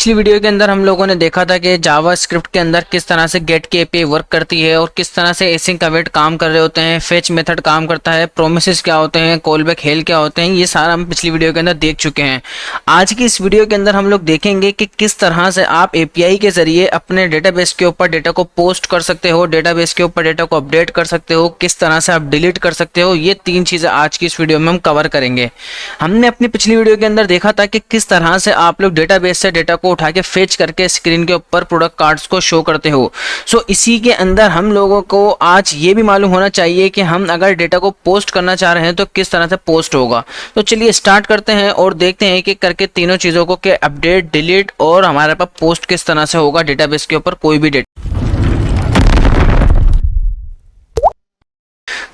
पिछली वीडियो के अंदर हम लोगों ने देखा था कि जावास्क्रिप्ट के अंदर किस तरह से गेट की एपीआई वर्क करती है और किस तरह से एसिंक अवेट काम कर रहे होते हैं, फेच मेथड काम करता है, प्रोमिसेस क्या होते हैं, कॉलबैक हेल क्या होते हैं। ये सारा हम पिछली वीडियो के अंदर देख चुके हैं। आज की इस वीडियो के अंदर हम लोग देखेंगे कि किस तरह से आप एपीआई के जरिए अपने डेटाबेस के ऊपर डेटा को पोस्ट कर सकते हो, डेटाबेस के ऊपर डेटा को अपडेट कर सकते हो, किस तरह से आप डिलीट कर सकते हो। ये 3 चीजें आज की इस वीडियो में हम कवर करेंगे। हमने अपनी पिछली वीडियो के अंदर देखा था कि किस तरह से आप लोग डेटाबेस से डेटा को उठा के फेच करके स्क्रीन के ऊपर प्रोडक्ट कार्ड्स को शो करते हो। सो इसी के अंदर हम लोगों को आज ये भी मालूम होना चाहिए कि हम अगर डेटा को पोस्ट करना चाह रहे हैं तो किस तरह से पोस्ट होगा। तो चलिए स्टार्ट करते हैं और देखते हैं कि करके तीनों चीज़ों को कि अपडेट, डिलीट और हमारे पास पोस्ट किस तरह से होगा डेटाबेस के ऊपर कोई भी डेटा।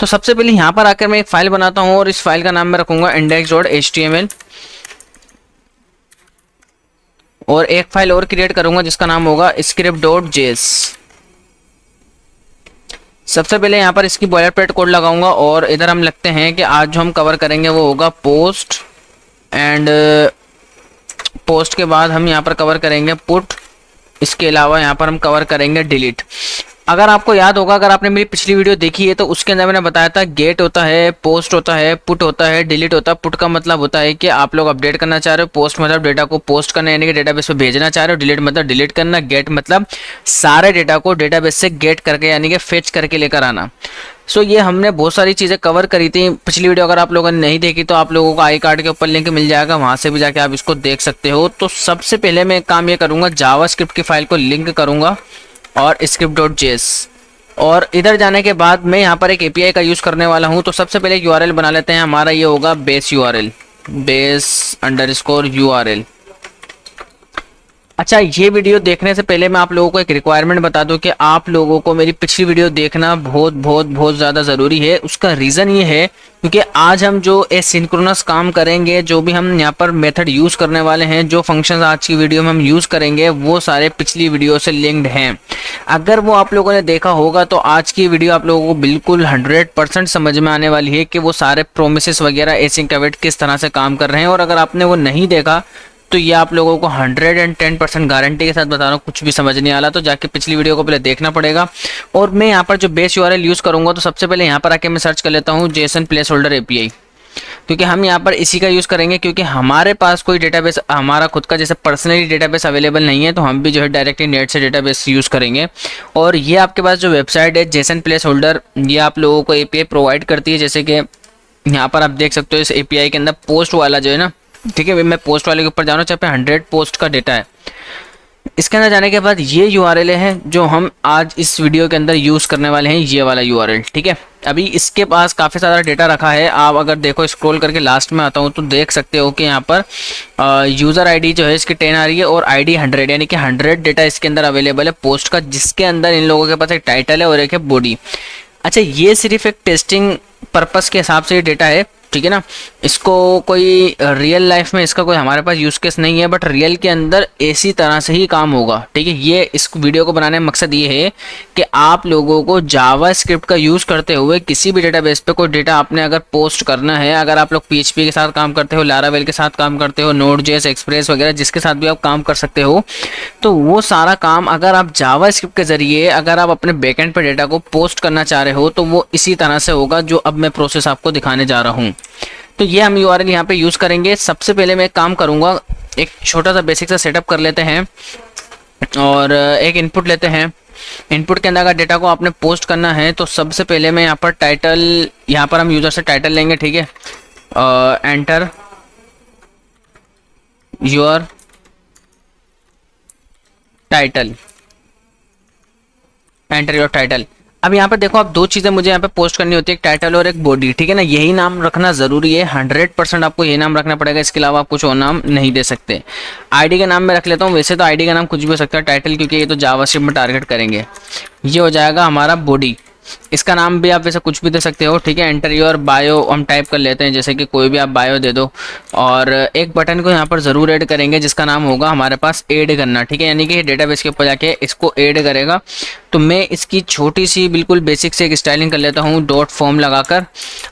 तो सबसे पहले यहाँ पर आकर मैं एक फाइल बनाता हूँ और इस फाइल का नाम मैं रखूंगा index.html और एक फाइल और क्रिएट करूंगा जिसका नाम होगा script.js। सबसे पहले यहाँ पर इसकी बॉयलरप्लेट कोड लगाऊंगा और इधर हम लिखते हैं कि आज जो हम कवर करेंगे वो होगा पोस्ट एंड पोस्ट के बाद हम यहाँ पर कवर करेंगे पुट। इसके अलावा यहाँ पर हम कवर करेंगे डिलीट। अगर आपको याद होगा, अगर आपने मेरी पिछली वीडियो देखी है तो उसके अंदर मैंने बताया था गेट होता है, पोस्ट होता है, पुट होता है, डिलीट होता है। पुट का मतलब होता है कि आप लोग अपडेट करना चाह रहे हो, पोस्ट मतलब डेटा को पोस्ट करना यानी कि डेटाबेस पे भेजना चाह रहे हो, डिलीट मतलब डिलीट करना, गेट मतलब सारे डेटा को डेटाबेस से गेट करके यानी कि फेच करके लेकर आना। सो ये हमने बहुत सारी चीज़ें कवर करी थी पिछली वीडियो। अगर आप लोगों ने नहीं देखी तो आप लोगों को आई कार्ड के ऊपर लिंक मिल जाएगा, वहाँ से भी जाके आप इसको देख सकते हो। तो सबसे पहले मैं एक काम ये करूँगा, जावास्क्रिप्ट की फाइल को लिंक करूँगा और script.js और इधर जाने के बाद मैं यहाँ पर एक एपीआई का यूज़ करने वाला हूँ। तो सबसे पहले एक यूआरएल बना लेते हैं। हमारा ये होगा बेस यूआरएल, base_url। अच्छा, ये वीडियो देखने से पहले मैं आप लोगों को एक रिक्वायरमेंट बता दूं कि आप लोगों को मेरी पिछली वीडियो देखना बहुत ज़्यादा ज़रूरी है। उसका रीज़न ये है क्योंकि आज हम जो एसिंक्रोनस काम करेंगे, जो भी हम यहाँ पर मेथड यूज़ करने वाले हैं, जो फंक्शंस आज की वीडियो में हम यूज़ करेंगे वो सारे पिछली वीडियो से लिंक्ड हैं। अगर वो आप लोगों ने देखा होगा तो आज की वीडियो आप लोगों को बिल्कुल 100% समझ में आने वाली है कि वो सारे प्रोमिसेस वगैरह एसिंक अवेट किस तरह से काम कर रहे हैं। और अगर आपने वो नहीं देखा तो ये आप लोगों को 110% गारंटी के साथ बता रहा हूँ, कुछ भी समझ नहीं आ रहा तो जाके पिछली वीडियो को पहले देखना पड़ेगा। और मैं यहाँ पर जो बेस यूआरएल यूज़ करूँगा तो सबसे पहले यहाँ पर आके मैं सर्च कर लेता हूँ JSON प्लेसहोल्डर एपीआई, क्योंकि हम यहाँ पर इसी का यूज़ करेंगे क्योंकि हमारे पास कोई डेटाबेस हमारा खुद का जैसे पर्सनली डेटाबेस अवेलेबल नहीं है। तो हम भी जो है डायरेक्टली नेट से डेटाबेस यूज़ करेंगे। और ये आपके पास जो वेबसाइट है JSON प्लेसहोल्डर, ये आप लोगों को एपीआई प्रोवाइड करती है। जैसे कि यहाँ पर आप देख सकते हो इस एपीआई के अंदर पोस्ट वाला जो है ना, ठीक है, मैं पोस्ट वाले के ऊपर जाना चाहते हैं, 100 पोस्ट का डेटा है। इसके अंदर जाने के बाद ये यूआरएल है जो हम आज इस वीडियो के अंदर यूज़ करने वाले हैं, ये वाला यूआरएल, ठीक है। अभी इसके पास काफ़ी सारा डेटा रखा है। आप अगर देखो स्क्रॉल करके लास्ट में आता हूँ तो देख सकते हो कि यहाँ पर यूज़र आईडी जो है इसकी 10 आ रही है और आईडी 100 यानी कि 100 डेटा इसके अंदर अवेलेबल है पोस्ट का, जिसके अंदर इन लोगों के पास एक टाइटल है और एक है बॉडी। अच्छा, ये सिर्फ एक टेस्टिंग पर्पस के हिसाब से ये डेटा है, ठीक है ना। इसको कोई रियल लाइफ में इसका कोई हमारे पास यूज़ केस नहीं है, बट रियल के अंदर इसी तरह से ही काम होगा, ठीक है। ये इस वीडियो को बनाने का मकसद ये है कि आप लोगों को जावास्क्रिप्ट का यूज़ करते हुए किसी भी डेटाबेस पे कोई डेटा आपने अगर पोस्ट करना है, अगर आप लोग PHP के साथ काम करते हो, लारावेल के साथ काम करते हो, Node.js, एक्सप्रेस वगैरह जिसके साथ भी आप काम कर सकते हो, तो वो सारा काम अगर आप जावास्क्रिप्ट के ज़रिए अगर आप अपने बैकएंड पर डेटा को पोस्ट करना चाह रहे हो तो वो इसी तरह से होगा जो अब मैं प्रोसेस आपको दिखाने जा रहा हूँ। तो ये हम यूआरएल यहाँ पे यूज़ करेंगे। सबसे पहले मैं एक काम करूँगा, एक छोटा सा बेसिक सा सेटअप कर लेते हैं और एक इनपुट लेते हैं। इनपुट के अंदर अगर डेटा को आपने पोस्ट करना है तो सबसे पहले मैं यहाँ पर टाइटल, यहाँ पर हम यूज़र से टाइटल लेंगे, ठीक है। Enter your title, enter your title. अब यहाँ पर देखो, आप 2 चीज़ें मुझे यहाँ पे पोस्ट करनी होती है, एक टाइटल और एक बॉडी, ठीक है ना। यही नाम रखना ज़रूरी है, 100% आपको यही नाम रखना पड़ेगा। इसके अलावा आप कुछ और नाम नहीं दे सकते। आईडी का नाम मैं रख लेता हूँ, वैसे तो आईडी का नाम कुछ भी हो सकता है, टाइटल क्योंकि ये तो जावास्क्रिप्ट में टारगेट करेंगे। ये हो जाएगा हमारा बॉडी। इसका नाम भी आप वैसे कुछ भी दे सकते हो, ठीक है। एंटर योर बायो हम टाइप कर लेते हैं, जैसे कि कोई भी आप बायो दे दो। और एक बटन को यहाँ पर ज़रूर ऐड करेंगे जिसका नाम होगा हमारे पास ऐड करना, ठीक है, यानी कि डेटाबेस के ऊपर जाके इसको ऐड करेगा। तो मैं इसकी छोटी सी बिल्कुल बेसिक से एक स्टाइलिंग कर लेता हूँ डॉट फॉर्म लगाकर।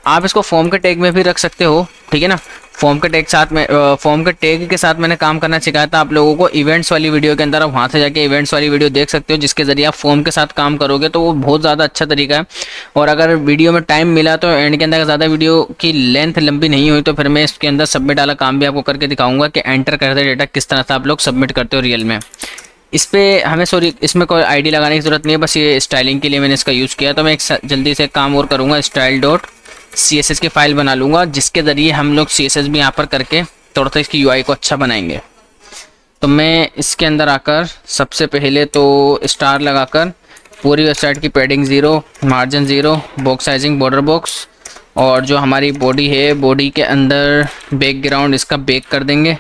आप इसको फॉर्म के टैग में भी रख सकते हो, ठीक है ना। फॉर्म के टैग साथ में फॉर्म के टैग के साथ मैंने काम करना सिखाया था आप लोगों को इवेंट्स वाली वीडियो के अंदर। आप वहाँ से जाके इवेंट्स वाली वीडियो देख सकते हो, जिसके ज़रिए आप फॉर्म के साथ काम करोगे तो वो बहुत ज़्यादा अच्छा तरीका है। और अगर वीडियो में टाइम मिला तो एंड के अंदर ज़्यादा वीडियो की लेंथ लंबी नहीं हुई तो फिर मैं इसके अंदर सबमिट वाला काम भी आपको करके दिखाऊंगा कि एंटर करते डेटा किस तरह से आप लोग सबमिट करते हो रियल में। इस पर हमें इसमें कोई आईडी लगाने की ज़रूरत नहीं है, बस ये स्टाइलिंग के लिए मैंने इसका यूज़ किया। तो मैं एक जल्दी से काम और करूँगा, स्टाइल डॉट CSS की फ़ाइल बना लूँगा, जिसके ज़रिए हम लोग CSS भी यहाँ पर करके थोड़ा सा इसकी UI को अच्छा बनाएंगे। तो मैं इसके अंदर आकर सबसे पहले तो स्टार लगाकर पूरी वेबसाइट की padding 0, margin 0, box sizing border box, और जो हमारी बॉडी है बॉडी के अंदर बैकग्राउंड इसका बैक कर देंगे।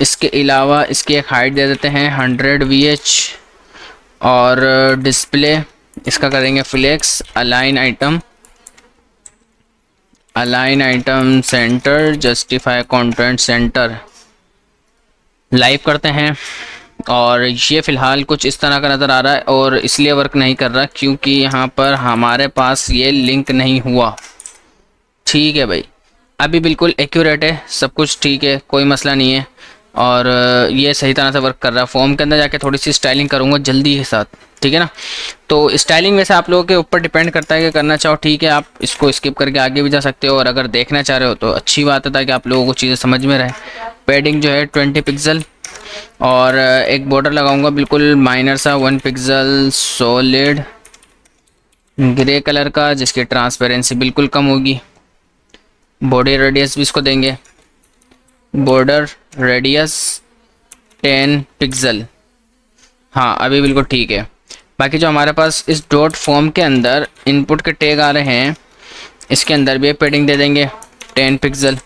इसके अलावा इसकी एक हाइट दे देते हैं 100 VH, और डिस्प्ले इसका करेंगे flex, align item centre, justify content centre, live करते हैं। और ये फ़िलहाल कुछ इस तरह का नज़र आ रहा है और इसलिए वर्क नहीं कर रहा क्योंकि यहाँ पर हमारे पास ये लिंक नहीं हुआ। ठीक है भाई, अभी बिल्कुल एक्यूरेट है, सब कुछ ठीक है, कोई मसला नहीं है और ये सही तरह से वर्क कर रहा है। फॉर्म के अंदर जाके थोड़ी सी स्टाइलिंग करूँगा जल्दी के साथ, ठीक है ना। तो स्टाइलिंग वैसे आप लोगों के ऊपर डिपेंड करता है कि करना चाहो, ठीक है, आप इसको स्किप करके आगे भी जा सकते हो, और अगर देखना चाह रहे हो तो अच्छी बात है ताकि आप लोगों को चीज़ें समझ में रहे। पैडिंग जो है 20 पिक्सल, और एक बॉर्डर लगाऊंगा बिल्कुल माइनर सा 1 पिक्सल सॉलिड ग्रे कलर का, जिसकी ट्रांसपेरेंसी बिल्कुल कम होगी। बॉडी रेडियस भी इसको देंगे, बॉर्डर रेडियस 10 पिक्सल, हाँ अभी बिल्कुल ठीक है। बाकी जो हमारे पास इस डॉट फॉर्म के अंदर इनपुट के टैग आ रहे हैं, इसके अंदर भी एक पैडिंग दे देंगे 10 पिक्सल,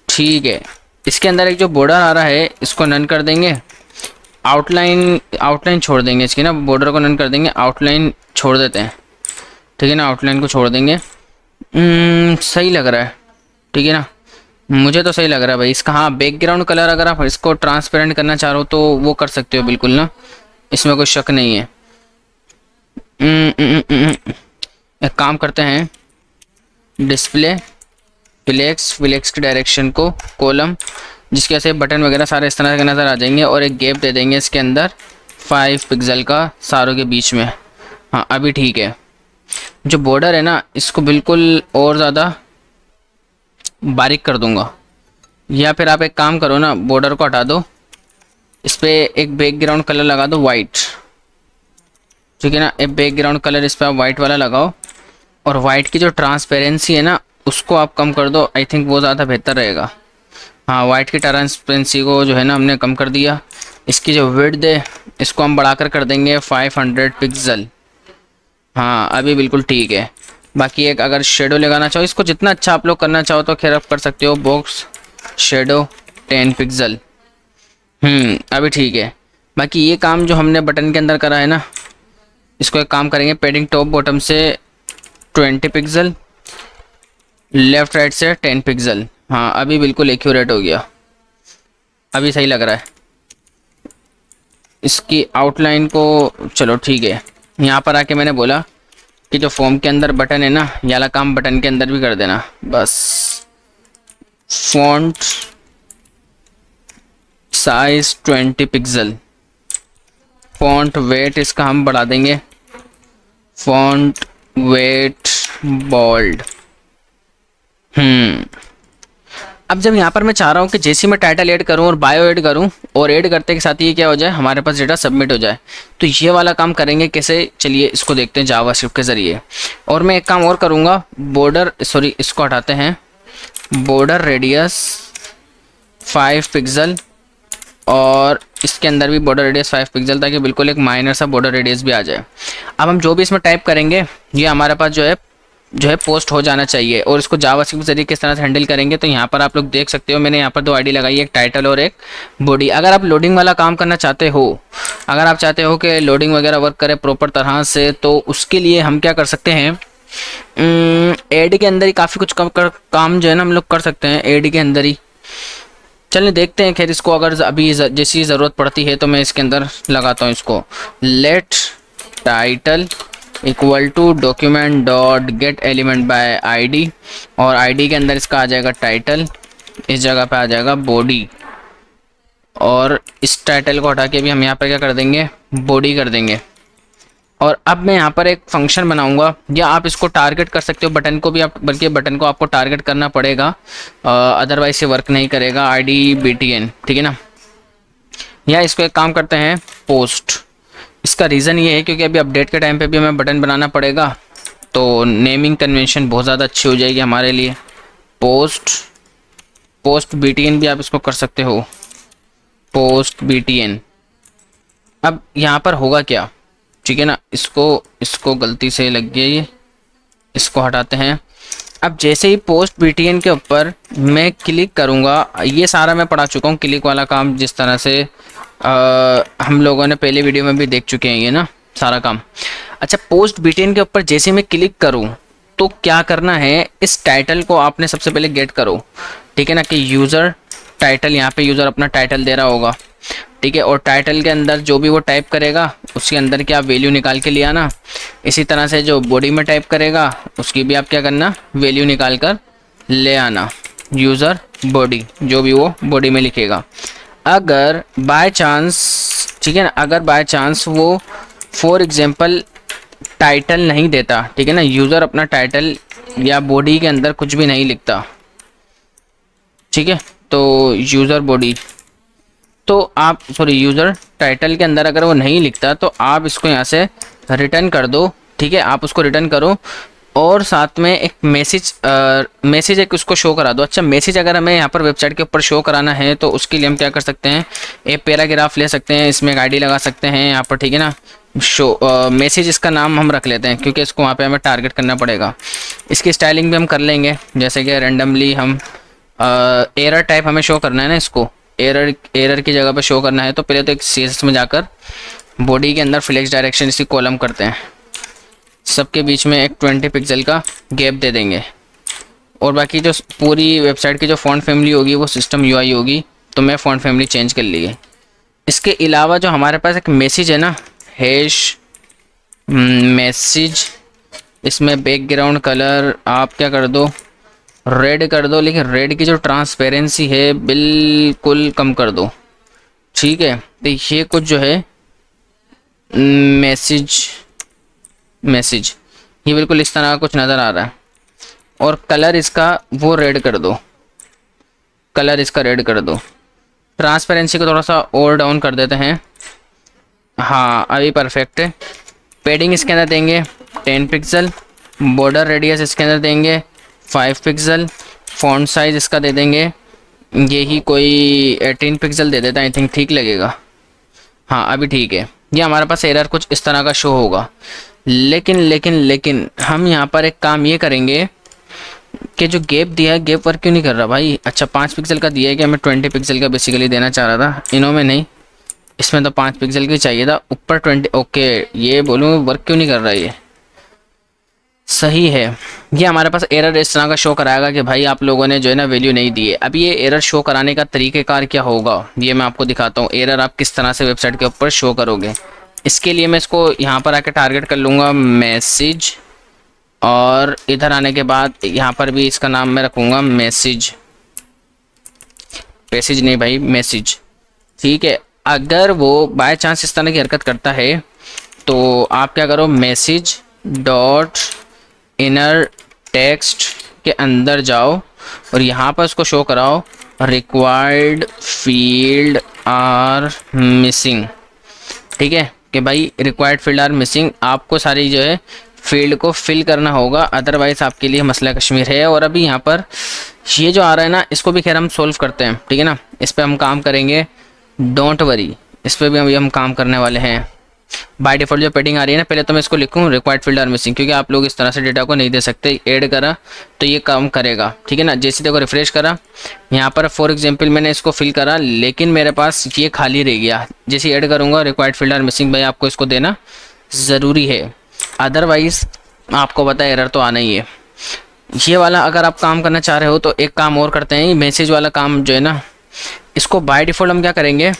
ठीक है। इसके अंदर एक जो बॉर्डर आ रहा है इसको नन कर देंगे, आउटलाइन छोड़ देंगे इसकी ना, बॉर्डर को नन कर देंगे, आउटलाइन छोड़ देते हैं, ठीक है ना, आउटलाइन को छोड़ देंगे। सही लग रहा है, ठीक है ना, मुझे तो सही लग रहा है भाई इसका। हाँ, बैकग्राउंड कलर अगर आप इसको ट्रांसपेरेंट करना चाह रहे हो तो वो कर सकते हो बिल्कुल ना, इसमें कोई शक नहीं है। एक काम करते हैं, डिस्प्ले फ्लेक्स की डायरेक्शन को कॉलम, जिसके वजह से बटन वगैरह सारे इस तरह के नज़र आ जाएंगे, और एक गैप दे देंगे इसके अंदर 5 पिक्सल का सारों के बीच में। हाँ अभी ठीक है। जो बॉर्डर है ना इसको बिल्कुल और ज़्यादा बारीक कर दूंगा, या फिर आप एक काम करो ना, बॉर्डर को हटा दो, इस पर एक बैकग्राउंड कलर लगा दो वाइट, ठीक है ना, एक बैकग्राउंड कलर इस पर आप वाइट वाला लगाओ, और वाइट की जो ट्रांसपेरेंसी है ना उसको आप कम कर दो, आई थिंक वो ज़्यादा बेहतर रहेगा। हाँ, वाइट की ट्रांसपेरेंसी को जो है ना हमने कम कर दिया। इसकी जो विड्थ है इसको हम बढ़ाकर कर देंगे 500 पिक्सल, हाँ अभी बिल्कुल ठीक है। बाकी एक अगर शेडो लगाना चाहो, इसको जितना अच्छा आप लोग करना चाहो तो खैर आप कर सकते हो, बॉक्स शेडो 10 पिक्सल, अभी ठीक है। बाकी ये काम जो हमने बटन के अंदर करा है ना, इसको एक काम करेंगे, पैडिंग टॉप बॉटम से 20 पिक्सल, लेफ़्ट राइट से 10 पिक्सल, हाँ अभी बिल्कुल एक्यूरेट हो गया, अभी सही लग रहा है। इसकी आउटलाइन को चलो ठीक है, यहाँ पर आके मैंने बोला कि जो फॉर्म के अंदर बटन है ना, ये वाला काम बटन के अंदर भी कर देना बस। Font size 20 pixel, font weight इसका हम बढ़ा देंगे, फॉन्ट वेट बोल्ड। अब जब यहाँ पर मैं चाह रहा हूँ कि जैसे मैं टाइटल ऐड करूँ और बायो ऐड करूँ, और ऐड करते के साथ ये क्या हो जाए, हमारे पास डेटा सबमिट हो जाए, तो ये वाला काम करेंगे कैसे, चलिए इसको देखते हैं जावास्क्रिप्ट के ज़रिए। और मैं एक काम और करूँगा, इसको हटाते हैं, बॉर्डर रेडियस 5 पिक्सल, और इसके अंदर भी बॉर्डर रेडियस 5 पिक्सल, ताकि बिल्कुल एक माइनर सा बॉर्डर रेडियस भी आ जाए। अब हम जो भी इसमें टाइप करेंगे ये हमारे पास जो है पोस्ट हो जाना चाहिए। और इसको जावास्क्रिप्ट के जरिए किस तरह से हैंडल करेंगे, तो यहाँ पर आप लोग देख सकते हो, मैंने यहाँ पर 2 आईडी लगाई है, एक टाइटल और एक बॉडी। अगर आप लोडिंग वाला काम करना चाहते हो, अगर आप चाहते हो कि लोडिंग वगैरह वर्क करे प्रॉपर तरह से, तो उसके लिए हम क्या कर सकते हैं, एड के अंदर ही काफ़ी कुछ काम जो है ना हम लोग कर सकते हैं एड के अंदर ही। चलिए देखते हैं, खैर इसको अगर अभी जैसी ज़रूरत पड़ती है तो मैं इसके अंदर लगाता हूँ इसको, let title equal to document dot get element by ID, और आईडी के अंदर इसका आ जाएगा टाइटल, इस जगह पे आ जाएगा बॉडी, और इस टाइटल को हटा के भी हम यहाँ पर क्या कर देंगे, बॉडी कर देंगे। और अब मैं यहाँ पर एक फंक्शन बनाऊंगा, या आप इसको टारगेट कर सकते हो बटन को भी, आप बल्कि बटन को आपको टारगेट करना पड़ेगा, अदरवाइज ये वर्क नहीं करेगा, IDBTN, ठीक है ना। या इसको एक काम करते हैं, पोस्ट। इसका रीज़न ये है क्योंकि अभी अपडेट के टाइम पे भी हमें बटन बनाना पड़ेगा, तो नेमिंग कन्वेंशन बहुत ज़्यादा अच्छी हो जाएगी हमारे लिए। पोस्ट BTN भी आप इसको कर सकते हो, पोस्ट BTN। अब यहाँ पर होगा क्या, ठीक है ना, इसको गलती से लग गया ये, इसको हटाते हैं। अब जैसे ही पोस्ट BTN के ऊपर मैं क्लिक करूँगा, ये सारा मैं पढ़ा चुका हूँ, क्लिक वाला काम जिस तरह से हम लोगों ने पहले वीडियो में भी देख चुके हैं ये ना सारा काम। अच्छा, पोस्ट BTN के ऊपर जैसे मैं क्लिक करूँ तो क्या करना है, इस टाइटल को आपने सबसे पहले गेट करो, ठीक है ना, कि यूज़र टाइटल, यहाँ पे यूज़र अपना टाइटल दे रहा होगा, ठीक है, और टाइटल के अंदर जो भी वो टाइप करेगा उसके अंदर की आप वैल्यू निकाल के ले आना। इसी तरह से जो बॉडी में टाइप करेगा उसकी भी आप क्या करना, वैल्यू निकाल कर ले आना, यूज़र बॉडी, जो भी वो बॉडी में लिखेगा। अगर बाय चांस, ठीक है ना, अगर बाय चांस वो फॉर एग्जांपल टाइटल नहीं देता, ठीक है ना, यूज़र अपना टाइटल या बॉडी के अंदर कुछ भी नहीं लिखता, ठीक है, तो यूज़र बॉडी, तो आप यूज़र टाइटल के अंदर अगर वो नहीं लिखता तो आप इसको यहाँ से रिटर्न कर दो, ठीक है, आप उसको रिटर्न करो और साथ में एक मैसेज एक उसको शो करा दो। अच्छा, मैसेज अगर हमें यहाँ पर वेबसाइट के ऊपर शो कराना है तो उसके लिए हम क्या कर सकते हैं, एक पैराग्राफ ले सकते हैं, इसमें एक ID लगा सकते हैं यहाँ पर, ठीक है ना, शो मैसेज इसका नाम हम रख लेते हैं क्योंकि इसको वहाँ पे हमें टारगेट करना पड़ेगा। इसकी स्टाइलिंग भी हम कर लेंगे, जैसे कि रैंडमली हम एरर टाइप हमें शो करना है ना, इसको एरर की जगह पे शो करना है, तो पहले तो एक CSS में जाकर बॉडी के अंदर फ्लेक्स डायरेक्शन इसकी कॉलम करते हैं, सबके बीच में एक 20 पिक्सल का गैप दे देंगे, और बाकी जो पूरी वेबसाइट की जो फ़ॉन्ट फैमिली होगी वो सिस्टम UI होगी, तो मैं फ़ॉन्ट फैमिली चेंज कर ली है। इसके अलावा जो हमारे पास एक मैसेज है ना, हैश मैसेज, इसमें बैकग्राउंड कलर आप क्या कर दो, रेड कर दो, लेकिन रेड की जो ट्रांसपेरेंसी है बिल्कुल कम कर दो, ठीक है। तो ये कुछ जो है मैसेज ये बिल्कुल इस तरह का कुछ नज़र आ रहा है, और कलर इसका वो रेड कर दो, कलर इसका रेड कर दो। ट्रांसपेरेंसी को थोड़ा सा और डाउन कर देते हैं, हाँ अभी परफेक्ट है। पेडिंग इसके अंदर देंगे 10 पिक्सल, बॉर्डर रेडियस इसके अंदर देंगे 5 पिक्सल, फ़ॉन्ट साइज़ इसका दे देंगे यही कोई 18 पिक्सल दे देता है, आई थिंक ठीक लगेगा, हाँ अभी ठीक है। ये हमारे पास एरर कुछ इस तरह का शो होगा, लेकिन हम यहाँ पर एक काम ये करेंगे कि जो गैप दिया है, गैप वर्क क्यों नहीं कर रहा भाई। अच्छा 5 पिक्सल का दिया है कि हमें 20 पिक्सल का बेसिकली देना चाह रहा था, इनों में नहीं, इसमें तो 5 पिक्सल की चाहिए था, ऊपर 20, ओके ये बोलूँ वर्क क्यों नहीं कर रहा है, ये सही है। ये हमारे पास एरर इस तरह का शो कराएगा कि भाई आप लोगों ने जो है ना वैल्यू नहीं दी है। अब ये एरर शो कराने का तरीक़ेकार क्या होगा ये मैं आपको दिखाता हूँ, एरर आप किस तरह से वेबसाइट के ऊपर शो करोगे। इसके लिए मैं इसको यहाँ पर आके टारगेट कर लूँगा मैसेज, और इधर आने के बाद यहाँ पर भी इसका नाम मैं रखूँगा मैसेज, पैसेज नहीं भाई मैसेज, ठीक है। अगर वो बाय चांस इस तरह की हरकत करता है तो आप क्या करो, मैसेज डॉट इनर टेक्स्ट के अंदर जाओ और यहाँ पर उसको शो कराओ रिक्वायर्ड फील्ड आर मिसिंग, ठीक है, कि भाई रिक्वायर्ड फील्ड आर मिसिंग, आपको सारी जो है फील्ड को फिल करना होगा, अदरवाइज़ आपके लिए मसला कश्मीर है। और अभी यहाँ पर ये जो आ रहा है ना, इसको भी खैर हम सोल्व करते हैं, ठीक है ना, इस पर हम काम करेंगे, डोंट वरी, इस पर भी अभी हम काम करने वाले हैं। बाय डिफ़ॉल्ट जो पेडिंग आ रही है ना, पहले तो मैं इसको लिखूँ रिक्वायर्ड फील्ड आर मिसिंग, क्योंकि आप लोग इस तरह से डेटा को नहीं दे सकते, ऐड करा तो ये काम करेगा, ठीक है ना। जैसे देखो रिफ्रेश करा, यहाँ पर फॉर एग्जांपल मैंने इसको फिल करा, लेकिन मेरे पास ये खाली रह गया, जैसे ऐड करूँगा रिक्वायर्ड फील्ड आर मिसिंग, भाई आपको इसको देना ज़रूरी है, अदरवाइज़ आपको पता है एरर तो आना ही है। ये वाला अगर आप काम करना चाह रहे हो तो एक काम और करते हैं, मैसेज वाला काम जो है ना, इसको बाय डिफ़ॉल्ट हम क्या करेंगे,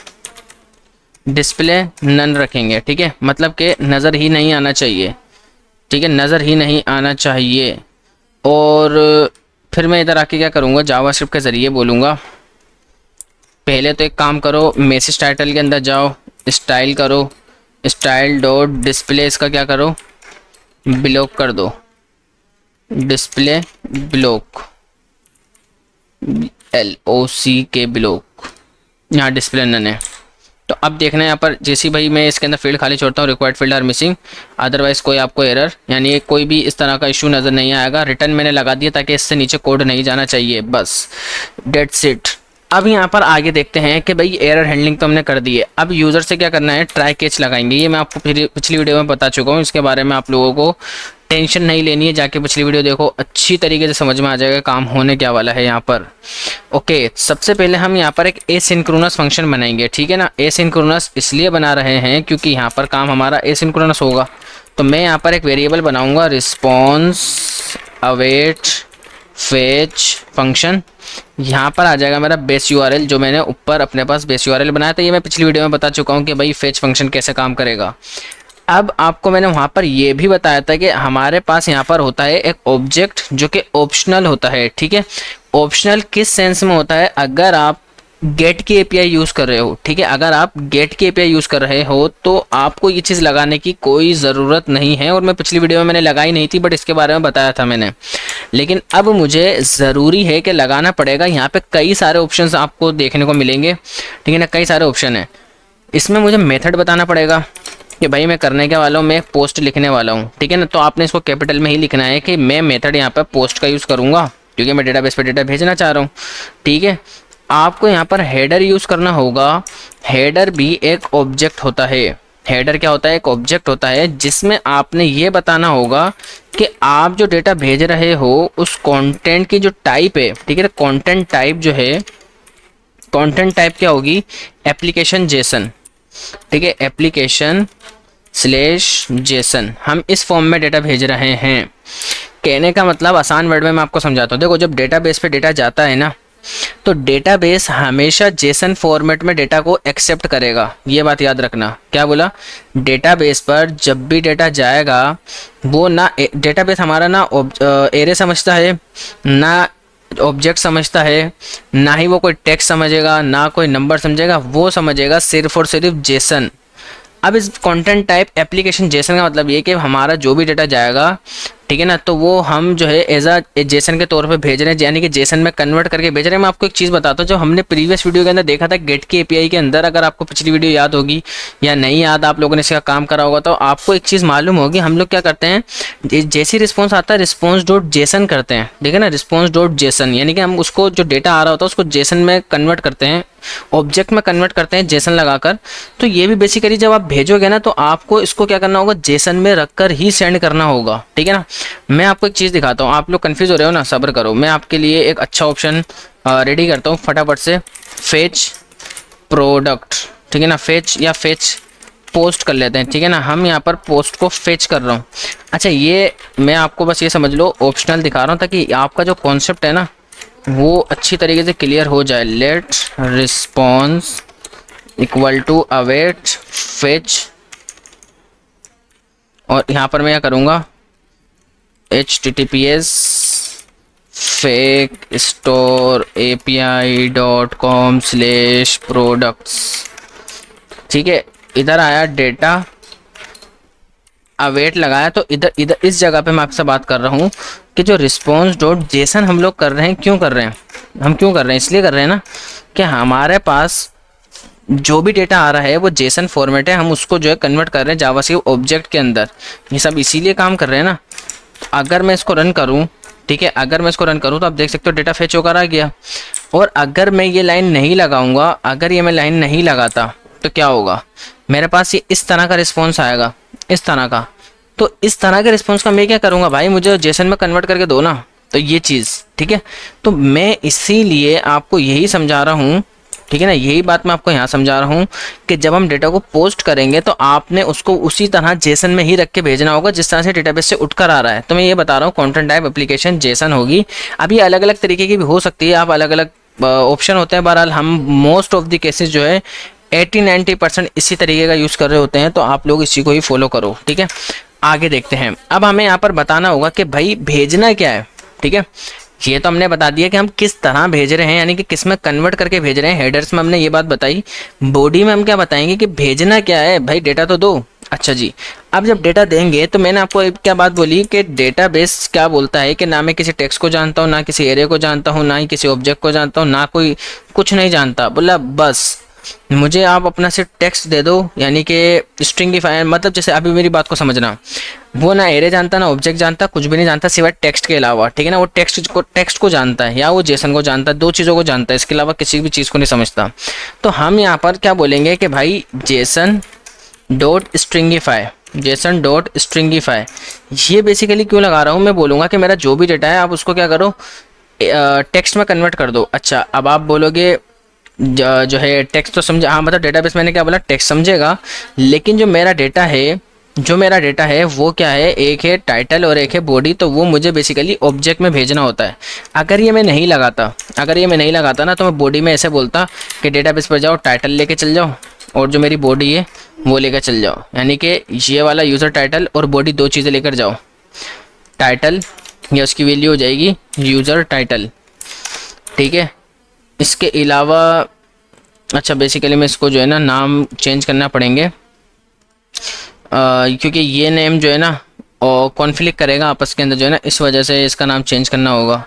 डिस्प्ले नन रखेंगे, ठीक है, मतलब कि नज़र ही नहीं आना चाहिए, ठीक है, नज़र ही नहीं आना चाहिए। और फिर मैं इधर आके क्या करूँगा, जावास्क्रिप्ट के ज़रिए बोलूँगा। पहले तो एक काम करो, मैसेज टाइटल के अंदर जाओ, स्टाइल करो, स्टाइल डॉट डिस्प्ले, इसका क्या करो, ब्लॉक कर दो, डिस्प्ले ब्लॉक, LOCK ब्लॉक, यहाँ डिस्प्ले नन है। तो अब देखना है यहाँ पर, जैसे भाई मैं इसके अंदर फील्ड खाली छोड़ता हूँ, required field are missing, otherwise कोई आपको एरर यानी कोई भी इस तरह का इशू नज़र नहीं आएगा। रिटर्न मैंने लगा दिया ताकि इससे नीचे कोड नहीं जाना चाहिए, बस डेट्स इट। अब यहाँ पर आगे देखते हैं कि भाई एरर हैंडलिंग तो हमने कर दी है। अब यूज़र से क्या करना है, ट्राई कैच लगाएंगे। ये मैं आपको पिछली वीडियो में बता चुका हूँ, इसके बारे में आप लोगों को टेंशन नहीं लेनी है, जाके पिछली वीडियो देखो, अच्छी तरीके से समझ में आ जाएगा काम होने क्या वाला है यहाँ पर। ओके, सबसे पहले हम यहाँ पर एक एसिंक्रोनस फंक्शन बनाएंगे, ठीक है ना। एसिंक्रोनस इसलिए बना रहे हैं क्योंकि यहाँ पर काम हमारा एसिंक्रोनस होगा। तो मैं यहाँ पर एक वेरिएबल बनाऊँगा, रिस्पॉन्स अवेट फेच फंक्शन। यहाँ पर आ जाएगा मेरा बेस URL, जो मैंने ऊपर अपने पास बेस URL बनाया था। ये मैं पिछली वीडियो में बता चुका हूँ कि भाई फेच फंक्शन कैसे काम करेगा। अब आपको मैंने वहाँ पर ये भी बताया था कि हमारे पास यहाँ पर होता है एक ऑब्जेक्ट जो कि ऑप्शनल होता है, ठीक है। ऑप्शनल किस सेंस में होता है, अगर आप गेट की API यूज़ कर रहे हो, ठीक है, अगर आप गेट की API यूज़ कर रहे हो तो आपको ये चीज़ लगाने की कोई ज़रूरत नहीं है। और मैं पिछली वीडियो में मैंने लगाई नहीं थी, बट इसके बारे में बताया था मैंने। लेकिन अब मुझे ज़रूरी है कि लगाना पड़ेगा। यहाँ पे कई सारे ऑप्शंस आपको देखने को मिलेंगे, ठीक है ना, कई सारे ऑप्शन हैं। इसमें मुझे मेथड बताना पड़ेगा कि भाई मैं करने के वाला हूँ, मैं पोस्ट लिखने वाला हूँ, ठीक है ना। तो आपने इसको कैपिटल में ही लिखना है कि मैं मेथड यहाँ पर पोस्ट का यूज़ करूँगा क्योंकि मैं डेटाबेस पे डेटा भेजना चाह रहा हूँ, ठीक है। आपको यहाँ पर हेडर यूज़ करना होगा। हेडर भी एक ऑब्जेक्ट होता है। हेडर क्या होता है, एक ऑब्जेक्ट होता है जिसमें आपने ये बताना होगा कि आप जो डेटा भेज रहे हो उस कंटेंट की जो टाइप है, ठीक है, कंटेंट टाइप जो है, कंटेंट टाइप क्या होगी, एप्लीकेशन जेसन, ठीक है, एप्लीकेशन स्लैश जेसन। हम इस फॉर्म में डेटा भेज रहे हैं। कहने का मतलब आसान वर्ड में मैं आपको समझाता हूँ। देखो, जब डेटाबेस पे डेटा जाता है ना, तो डेटाबेस हमेशा जेसन फॉर्मेट में डेटा को एक्सेप्ट करेगा। ये बात याद रखना। क्या बोला, डेटाबेस पर जब भी डेटा जाएगा वो ना, डेटाबेस हमारा ना एरे समझता है, ना ऑब्जेक्ट समझता है, ना ही वो कोई टेक्स्ट समझेगा, ना कोई नंबर समझेगा, वो समझेगा सिर्फ और सिर्फ जेसन। अब इस कंटेंट टाइप एप्लीकेशन जेसन का मतलब ये कि हमारा जो भी डेटा जाएगा, ठीक है ना, तो वो हम जो है एज अ जेसन के तौर पे भेज रहे हैं, यानी कि जेसन में कन्वर्ट करके भेज रहे हैं। मैं आपको एक चीज़ बताता हूँ, जो हमने प्रीवियस वीडियो के अंदर देखा था गेट की API के अंदर, अगर आपको पिछली वीडियो याद होगी या नहीं याद, आप लोगों ने इसका काम करा होगा, तो आपको एक चीज़ मालूम होगी। हम लोग क्या करते हैं, जैसे रिस्पॉन्स आता है रिस्पॉन्स डॉट जेसन करते हैं, ठीक है ना, रिस्पॉन्स डॉट जेसन, यानी कि हम उसको जो डेटा आ रहा होता है उसको जेसन में कन्वर्ट करते हैं, ऑब्जेक्ट में कन्वर्ट करते हैं जेसन लगाकर। तो ये भी बेसिकली जब आप भेजोगे ना, तो आपको इसको क्या करना होगा, जेसन में रखकर ही सेंड करना होगा, ठीक है ना। मैं आपको एक चीज़ दिखाता हूँ, आप लोग कंफ्यूज हो रहे हो ना, सब्र करो, मैं आपके लिए एक अच्छा ऑप्शन रेडी करता हूँ फटाफट से। फेच प्रोडक्ट, ठीक है ना, फेच या फेच पोस्ट कर लेते हैं, ठीक है ना। हम यहाँ पर पोस्ट को फेच कर रहा हूँ। अच्छा, ये मैं आपको बस ये समझ लो ऑप्शनल दिखा रहा हूँ ताकि आपका जो कॉन्सेप्ट है ना वो अच्छी तरीके से क्लियर हो जाए। Let response equal to await fetch, और यहाँ पर मैं क्या करूँगा, https fake store api.com/products, ठीक है। इधर आया डेटा अवेट लगाया, तो इधर इस जगह पे मैं आपसे बात कर रहा हूँ कि जो रिस्पॉन्स डॉट जेसन हम लोग कर रहे हैं, क्यों कर रहे हैं, हम क्यों कर रहे हैं, इसलिए कर रहे हैं ना कि हमारे पास जो भी डेटा आ रहा है वो जेसन फॉर्मेट है, हम उसको जो है कन्वर्ट कर रहे हैं जावास्क्रिप्ट ऑब्जेक्ट के अंदर। ये सब इसीलिए काम कर रहे हैं ना। अगर मैं इसको रन करूं, ठीक है, अगर मैं इसको रन करूं तो आप देख सकते हो डेटा फेच होकर आ गया। और अगर मैं ये लाइन नहीं लगाऊंगा, अगर ये मैं लाइन नहीं लगाता तो क्या होगा, मेरे पास ये इस तरह का रिस्पॉन्स आएगा, इस तरह का। तो इस तरह के रिस्पॉन्स का मैं क्या करूँगा, भाई मुझे जेसन में कन्वर्ट करके दो ना, तो ये चीज़, ठीक है। तो मैं इसीलिए आपको यही समझा रहा हूँ, ठीक है ना, यही बात मैं आपको यहाँ समझा रहा हूँ कि जब हम डेटा को पोस्ट करेंगे तो आपने उसको उसी तरह जेसन में ही रख के भेजना होगा जिस तरह से डेटाबेस से उठकर आ रहा है। तो मैं ये बता रहा हूँ कंटेंट टाइप एप्लीकेशन जेसन होगी। अब ये अलग अलग तरीके की भी हो सकती है, आप अलग अलग ऑप्शन होते हैं। बहरहाल हम मोस्ट ऑफ द केसेस जो है 80-90% इसी तरीके का यूज़ कर रहे होते हैं, तो आप लोग इसी को ही फॉलो करो, ठीक है। आगे देखते हैं। अब हमें यहाँ पर बताना होगा कि भाई भेजना क्या है, ठीक है। ये तो हमने बता दिया कि हम किस तरह भेज रहे हैं, यानी कि किस में कन्वर्ट करके भेज रहे हैं। हेडर्स में हमने ये बात बताई। बॉडी में हम क्या बताएंगे कि भेजना क्या है भाई, डेटा तो दो। अच्छा जी, अब जब डेटा देंगे तो मैंने आपको एक क्या बात बोली कि डेटाबेस क्या बोलता है कि ना मैं किसी टेक्स्ट को जानता हूँ, ना किसी एरे को जानता हूँ, ना ही किसी ऑब्जेक्ट को जानता हूँ, ना कोई कुछ नहीं जानता। बोला बस मुझे आप अपना सिर्फ टेक्स्ट दे दो, यानी कि स्ट्रिंगिफायर, मतलब जैसे अभी मेरी बात को समझना, वो ना एरे जानता, ना ऑब्जेक्ट जानता, कुछ भी नहीं जानता सिवाय टेक्स्ट के अलावा, ठीक है ना। वो टेक्स्ट को जानता है या वो जेसन को जानता है, दो चीज़ों को जानता है, इसके अलावा किसी भी चीज़ को नहीं समझता। तो हम यहाँ पर क्या बोलेंगे कि भाई Jason dot stringify, Jason dot stringify. ये बेसिकली क्यों लगा रहा हूँ, मैं बोलूँगा कि मेरा जो भी डेटा है आप उसको क्या करो, टेक्स्ट में कन्वर्ट कर दो। अच्छा, अब आप बोलोगे जो है टेक्स्ट तो समझा, हाँ मतलब डेटाबेस मैंने क्या बोला, टेक्स्ट समझेगा, लेकिन जो मेरा डेटा है वो क्या है, एक है टाइटल और एक है बॉडी, तो वो मुझे बेसिकली ऑब्जेक्ट में भेजना होता है। अगर ये मैं नहीं लगाता ना, तो मैं बॉडी में ऐसे बोलता कि डेटाबेस पर जाओ, टाइटल लेके चल जाओ, और जो मेरी बॉडी है वो लेकर चल जाओ, यानी कि ये वाला यूज़र टाइटल और बॉडी दो चीज़ें लेकर जाओ। टाइटल या उसकी वैल्यू हो जाएगी यूज़र टाइटल, ठीक है। इसके अलावा अच्छा बेसिकली मैं इसको जो है ना नाम चेंज करना पड़ेंगे, क्योंकि ये नेम जो है ना और कॉन्फ्लिक्ट करेगा आपस के अंदर जो है ना, इस वजह से इसका नाम चेंज करना होगा।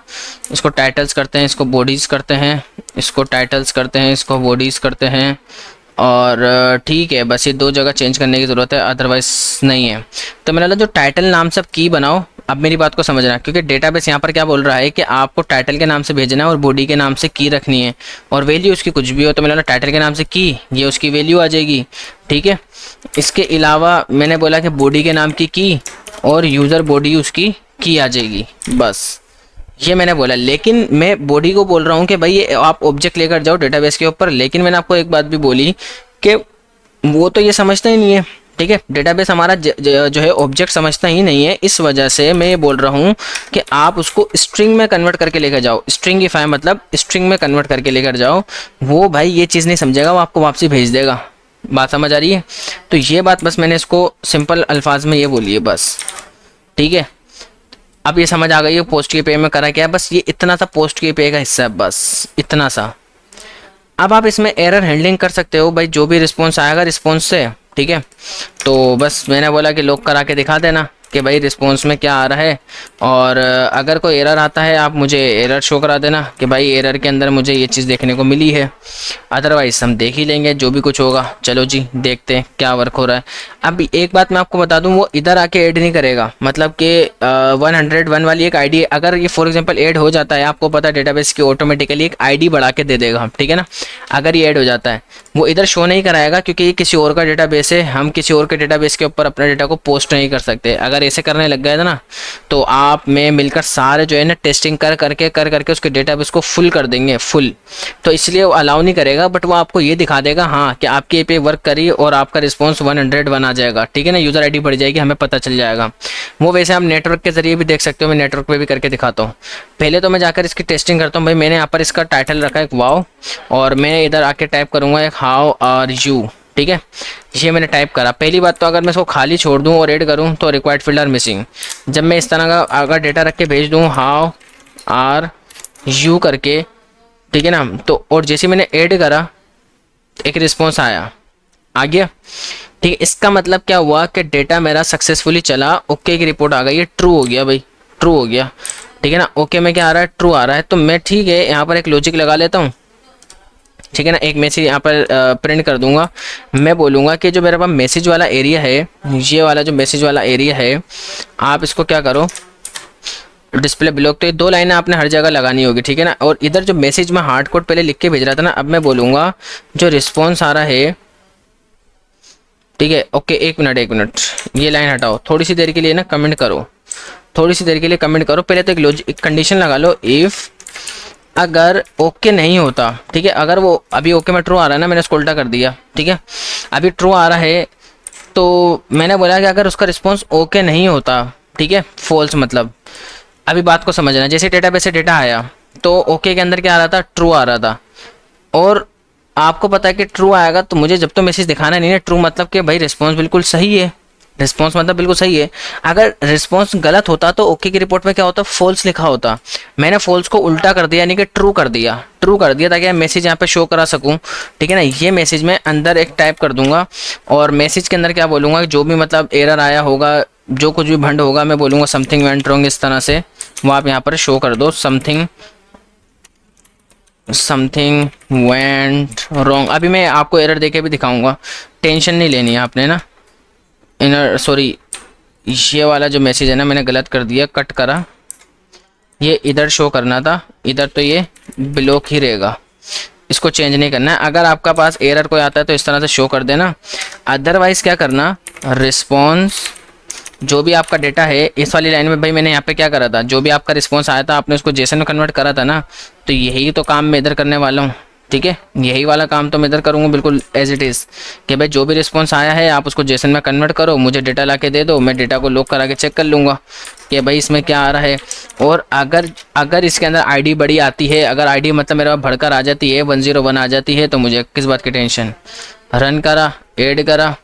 इसको टाइटल्स करते हैं, इसको बॉडीज़ करते हैं, इसको टाइटल्स करते हैं, इसको बॉडीज़ करते हैं, और ठीक है, बस ये दो जगह चेंज करने की ज़रूरत है, अदरवाइज़ नहीं है। तो मैंने बोला जो टाइटल नाम से की बनाओ। अब मेरी बात को समझना, क्योंकि डेटाबेस यहाँ पर क्या बोल रहा है कि आपको टाइटल के नाम से भेजना है और बॉडी के नाम से की रखनी है, और वैल्यू उसकी कुछ भी हो। तो मैंने बोला टाइटल के नाम से की, ये उसकी वैल्यू आ जाएगी, ठीक है। इसके अलावा मैंने बोला कि बॉडी के नाम की और यूज़र बॉडी उसकी की आ जाएगी, बस ये मैंने बोला। लेकिन मैं बॉडी को बोल रहा हूँ कि भाई ये आप ऑब्जेक्ट लेकर जाओ डेटाबेस के ऊपर, लेकिन मैंने आपको एक बात भी बोली कि वो तो ये समझता ही नहीं है, ठीक है। डेटाबेस हमारा जो है ऑब्जेक्ट समझता ही नहीं है, इस वजह से मैं ये बोल रहा हूँ कि आप उसको स्ट्रिंग में कन्वर्ट करके लेकर जाओ। स्ट्रिंगिफाई मतलब स्ट्रिंग में कन्वर्ट करके लेकर जाओ। वो भाई ये चीज़ नहीं समझेगा, वो आपको वापसी भेज देगा। बात समझ आ रही है? तो ये बात बस मैंने इसको सिंपल अल्फाज में ये बोली है बस, ठीक है। अब ये समझ आ गई है पोस्ट के पे में करा क्या है, बस ये इतना सा पोस्ट के पे का हिस्सा है, बस इतना सा। अब आप इसमें एरर हैंडलिंग कर सकते हो भाई, जो भी रिस्पॉन्स आएगा रिस्पॉन्स से, ठीक है। तो बस मैंने बोला कि लॉग करा के दिखा देना कि भाई रिस्पॉन्स में क्या आ रहा है, और अगर कोई एरर आता है आप मुझे एरर शो करा देना कि भाई एरर के अंदर मुझे ये चीज़ देखने को मिली है, अदरवाइज हम देख ही लेंगे जो भी कुछ होगा। चलो जी देखते हैं क्या वर्क हो रहा है। अब एक बात मैं आपको बता दूं, वो इधर आके ऐड नहीं करेगा, मतलब कि 101 वाली एक आईडी अगर ये फॉर एग्जांपल ऐड हो जाता है, आपको पता है डेटाबेस की ऑटोमेटिकली एक आईडी बढ़ा के दे देगा, ठीक है ना। अगर ये ऐड हो जाता है वो इधर शो नहीं कराएगा, क्योंकि ये किसी और का डेटाबेस है, हम किसी और के डेटाबेस के ऊपर अपने डेटा को पोस्ट नहीं कर सकते। अगर ऐसे करने लग गए ना तो आप में मिलकर सारे जो है ना टेस्टिंग कर करके उसके डेटाबेस को फुल कर देंगे, फुल। तो इसलिए वो अलाउ नहीं करेगा, बट वो आपको ये दिखा देगा हाँ कि आपकी एपी वर्क करी और आपका रिस्पॉन्स 101 आ जाएगा, ठीक है ना। यूज़र आईडी बढ़ जाएगी, हमें पता चल जाएगा। वो वैसे आप नेटवर्क के जरिए भी देख सकते हो, मैं नेटवर्क पे भी करके दिखाता हूँ। पहले तो मैं जाकर इसकी टेस्टिंग करता हूँ। भाई मैंने यहाँ पर इसका टाइटल रखा है एक वाओ, और मैं इधर आके टाइप करूँगा एक हाउ आर यू, ठीक है। ये मैंने टाइप करा। पहली बात तो अगर मैं इसको खाली छोड़ दूं और ऐड करूं तो रिक्वायर्ड फील्ड आर मिसिंग। जब मैं इस तरह का अगर डेटा रख के भेज दूं हाउ आर यू करके, ठीक है ना, तो और जैसे मैंने ऐड करा एक रिस्पॉन्स आ गया, ठीक है। इसका मतलब क्या हुआ कि डेटा मेरा सक्सेसफुली चला, ओके की रिपोर्ट आ गई है, ट्रू हो गया भाई, ट्रू हो गया, ठीक है ना। ओके में क्या आ रहा है, ट्रू आ रहा है। तो मैं ठीक है यहाँ पर एक लॉजिक लगा लेता हूँ, ठीक है ना। एक मैसेज यहाँ पर प्रिंट कर दूंगा। मैं बोलूँगा कि जो मेरे पास मैसेज वाला एरिया है, ये वाला जो मैसेज वाला एरिया है, आप इसको क्या करो डिस्प्ले ब्लॉक। तो ये दो लाइनें आपने हर जगह लगानी होगी, ठीक है ना। और इधर जो मैसेज में हार्ड कोड पहले लिख के भेज रहा था ना, अब मैं बोलूँगा जो रिस्पॉन्स आ रहा है, ठीक है। ओके एक मिनट ये लाइन हटाओ, थोड़ी सी देर के लिए ना कमेंट करो, थोड़ी सी देर के लिए कमेंट करो। पहले तो एक कंडीशन लगा लो, इफ़ अगर ओके नहीं होता, ठीक है, अगर वो अभी ओके में ट्रू आ रहा है ना, मैंने उसको उल्टा कर दिया, ठीक है। अभी ट्रू आ रहा है तो मैंने बोला कि अगर उसका रिस्पॉन्स ओके नहीं होता, ठीक है, फॉल्स मतलब, अभी बात को समझना, जैसे डेटाबेस से डेटा आया तो ओके के अंदर क्या आ रहा था, ट्रू आ रहा था। और आपको पता है कि ट्रू आएगा तो मुझे जब तो मैसेज दिखाना नहीं है ट्रू, मतलब कि भाई रिस्पॉन्स बिल्कुल सही है, रिस्पॉन्स मतलब बिल्कुल सही है। अगर रिस्पॉन्स गलत होता तो ओके की रिपोर्ट में क्या होता, फॉल्स लिखा होता। मैंने फॉल्स को उल्टा कर दिया, यानी कि ट्रू कर दिया, ट्रू कर दिया ताकि मैं मैसेज यहाँ पे शो करा सकूँ। ठीक है ना, ये मैसेज मैं अंदर एक टाइप कर दूंगा और मैसेज के अंदर क्या बोलूँगा, जो भी मतलब एरर आया होगा, जो कुछ भी भंड होगा, मैं बोलूँगा समथिंग वेंट रॉन्ग, इस तरह से वो आप यहाँ पर शो कर दो, समथिंग वेंट रॉन्ग। अभी मैं आपको एरर देके भी दिखाऊंगा, टेंशन नहीं लेनी है आपने ना। इनर सॉरी, ये वाला जो मैसेज है ना मैंने गलत कर दिया, कट करा, ये इधर शो करना था, इधर तो ये ब्लॉक ही रहेगा, इसको चेंज नहीं करना है। अगर आपका पास एरर कोई आता है तो इस तरह से शो कर देना, अदरवाइज़ क्या करना, रिस्पॉन्स जो भी आपका डेटा है, इस वाली लाइन में भाई मैंने यहाँ पे क्या करा था, जो भी आपका रिस्पॉन्स आया था आपने उसको जेसन में कन्वर्ट करा था ना, तो यही तो काम मैं इधर करने वाला हूँ। ठीक है, यही वाला काम तो मैं इधर करूँगा बिल्कुल एज इट इज़, कि भाई जो भी रिस्पॉन्स आया है आप उसको जेसन में कन्वर्ट करो, मुझे डेटा ला के दे दो, मैं डेटा को लॉक करा के चेक कर लूँगा कि भाई इसमें क्या आ रहा है। और अगर इसके अंदर आईडी बड़ी आती है, अगर आईडी मतलब मेरे पास भड़कर आ जाती है, 101 आ जाती है, तो मुझे किस बात की टेंशन। रन करा, ऐड करा,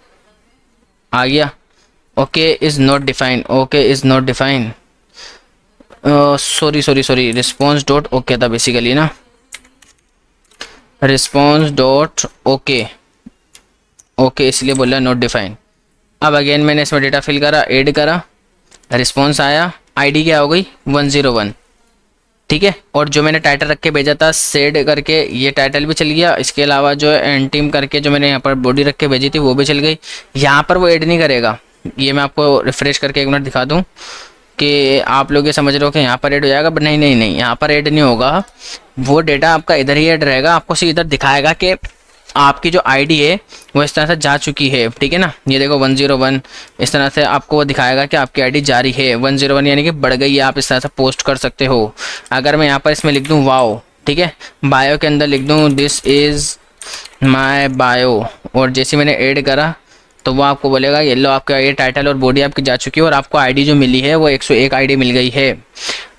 आ गया, okay is not define, okay is not define, sorry response dot okay था बेसिकली ना, रिस्पॉन्स डॉट ओके, ओके इसलिए बोल रहा नॉट डिफाइन। अब अगेन मैंने इसमें डेटा फिल करा, ऐड करा, रिस्पॉन्स आया, आईडी क्या हो गई 101। ठीक है, और जो मैंने टाइटल रख के भेजा था सेड करके, ये टाइटल भी चल गया, इसके अलावा जो एंटीम करके जो मैंने यहाँ पर बॉडी रख के भेजी थी वो भी चल गई। यहाँ पर वो ऐड नहीं करेगा, ये मैं आपको रिफ्रेश करके एक मिनट दिखा दूँ कि आप लोग ये समझ रहे हो कि यहाँ पर ऐड हो जाएगा, बट नहीं नहीं नहीं, यहाँ पर ऐड नहीं होगा, वो डेटा आपका इधर ही ऐड रहेगा, आपको सिर्फ इधर दिखाएगा कि आपकी जो आईडी है वो इस तरह से जा चुकी है। ठीक है ना, ये देखो 101, इस तरह से आपको वो दिखाएगा कि आपकी आईडी जारी है 101, यानी कि बढ़ गई है, आप इस तरह से पोस्ट कर सकते हो। अगर मैं यहाँ पर इसमें लिख दूँ वाओ, ठीक है, बायो के अंदर लिख दूँ दिस इज़ माई बायो, और जैसे मैंने ऐड करा तो वो आपको बोलेगा ये लो आपका ये टाइटल और बॉडी आपकी जा चुकी है और आपको आईडी जो मिली है वो 101 आईडी मिल गई है।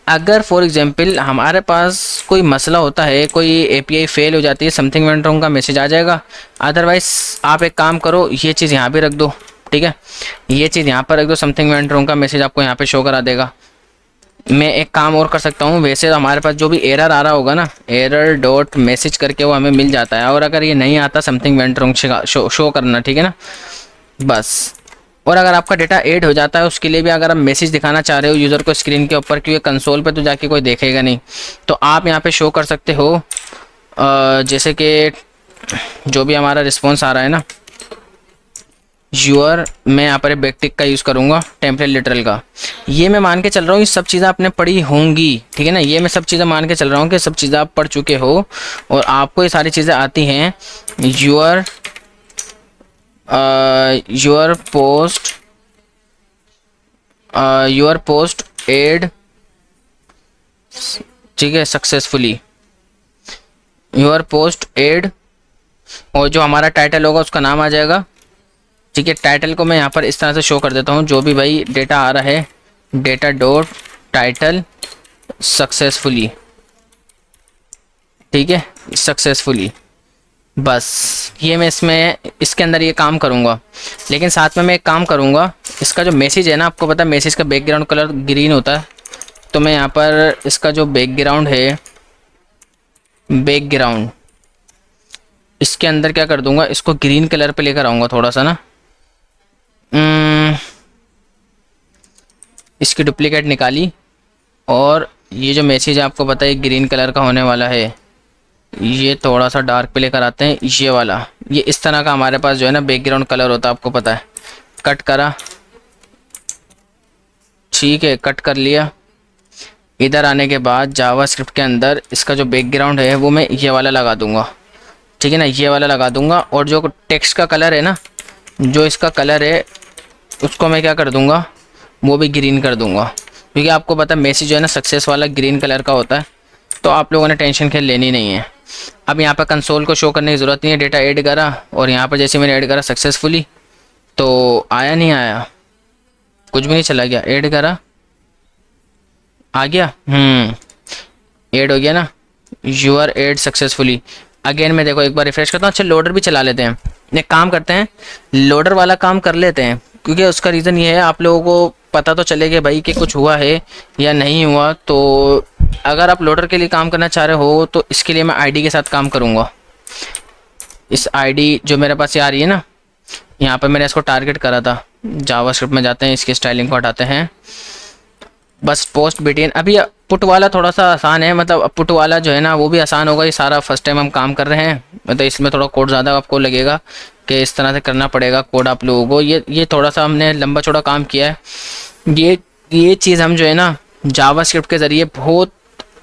अगर फॉर एग्जांपल हमारे पास कोई मसला होता है, कोई एपीआई फेल हो जाती है, समथिंग वेंट रॉन्ग का मैसेज आ जाएगा। अदरवाइज़ आप एक काम करो, ये चीज़ यहाँ भी रख दो, ठीक है, ये चीज़ यहाँ पर रख दो, समथिंग वेंट रॉन्ग का मैसेज आपको यहाँ पे शो करा देगा। मैं एक काम और कर सकता हूँ, वैसे हमारे पास जो भी एरर आ रहा होगा ना, एरर डॉट मैसेज करके वो हमें मिल जाता है, और अगर ये नहीं आता समथिंग वेंट रॉन्ग शो करना, ठीक है ना, बस। और अगर आपका डेटा ऐड हो जाता है उसके लिए भी अगर आप मैसेज दिखाना चाह रहे हो यूज़र को स्क्रीन के ऊपर, क्योंकि कंसोल पे तो जाके कोई देखेगा नहीं, तो आप यहाँ पे शो कर सकते हो जैसे कि जो भी हमारा रिस्पॉन्स आ रहा है ना, यूर, मैं यहाँ पर बैकटिक का यूज़ करूँगा, टेम्पलेट लिटरल का। ये मैं मान के चल रहा हूँ ये सब चीज़ें आपने पढ़ी होंगी, ठीक है ना, ये मैं सब चीज़ें मान के चल रहा हूँ कि सब चीज़ें आप पढ़ चुके हो और आपको ये सारी चीज़ें आती हैं। योर पोस्ट एड, ठीक है, सक्सेसफुली, योर पोस्ट एड, और जो हमारा टाइटल होगा उसका नाम आ जाएगा। ठीक है, टाइटल को मैं यहाँ पर इस तरह से शो कर देता हूँ, जो भी भाई डेटा आ रहा है, डेटा डॉट टाइटल सक्सेसफुली, ठीक है, सक्सेसफुली, बस। ये मैं इसके अंदर ये काम करूँगा, लेकिन साथ में मैं एक काम करूँगा, इसका जो मैसेज है ना, आपको पता है मैसेज का बैकग्राउंड कलर ग्रीन होता है, तो मैं यहाँ पर इसका जो बैकग्राउंड है, बैकग्राउंड इसके अंदर क्या कर दूँगा, इसको ग्रीन कलर पे लेकर आऊँगा थोड़ा सा ना, इसकी डुप्लीकेट निकाली, और ये जो मैसेज आपको पता है ग्रीन कलर का होने वाला है, ये थोड़ा सा डार्क पे लेकर आते हैं, ये वाला, ये इस तरह का हमारे पास जो है ना बैकग्राउंड कलर होता है, आपको पता है। कट करा, ठीक है, कट कर लिया। इधर आने के बाद जावास्क्रिप्ट के अंदर इसका जो बैकग्राउंड है वो मैं ये वाला लगा दूंगा, ठीक है ना, ये वाला लगा दूंगा, और जो टेक्स्ट का कलर है ना, जो इसका कलर है उसको मैं क्या कर दूंगा, वो भी ग्रीन कर दूंगा, क्योंकि आपको पता है मैसेज जो है ना सक्सेस वाला ग्रीन कलर का होता है, तो आप लोगों ने टेंशन खेल लेनी नहीं है। अब यहाँ पर कंसोल को शो करने की ज़रूरत नहीं है, डेटा ऐड करा, और यहाँ पर जैसे मैंने ऐड करा सक्सेसफुली, तो आया नहीं आया, कुछ भी नहीं चला गया, ऐड करा, आ गया, ऐड हो गया ना, यूआर ऐड सक्सेसफुली। अगेन मैं देखो एक बार रिफ्रेश करता हूँ। अच्छा, लोडर भी चला लेते हैं, एक काम करते हैं, लोडर वाला काम कर लेते हैं, क्योंकि उसका रीज़न ये है, आप लोगों को पता तो चले कि भाई कि कुछ हुआ है या नहीं हुआ। तो अगर आप लोडर के लिए काम करना चाह रहे हो तो इसके लिए मैं आईडी के साथ काम करूँगा। इस आईडी जो मेरे पास ये आ रही है ना, यहाँ पर मैंने इसको टारगेट करा था। जावास्क्रिप्ट में जाते हैं, इसकी स्टाइलिंग को हटाते हैं, बस पोस्ट बीटीएन। अभी पुट वाला थोड़ा सा आसान है, मतलब पुट वाला जो है ना वो भी आसान होगा। ये सारा फर्स्ट टाइम हम काम कर रहे हैं, मतलब इसमें थोड़ा कोड ज़्यादा आपको लगेगा कि इस तरह से करना पड़ेगा कोड आप लोगों को। ये थोड़ा सा हमने लंबा चौड़ा काम किया है। ये चीज़ हम जो है ना जावास्क्रिप्ट के ज़रिए बहुत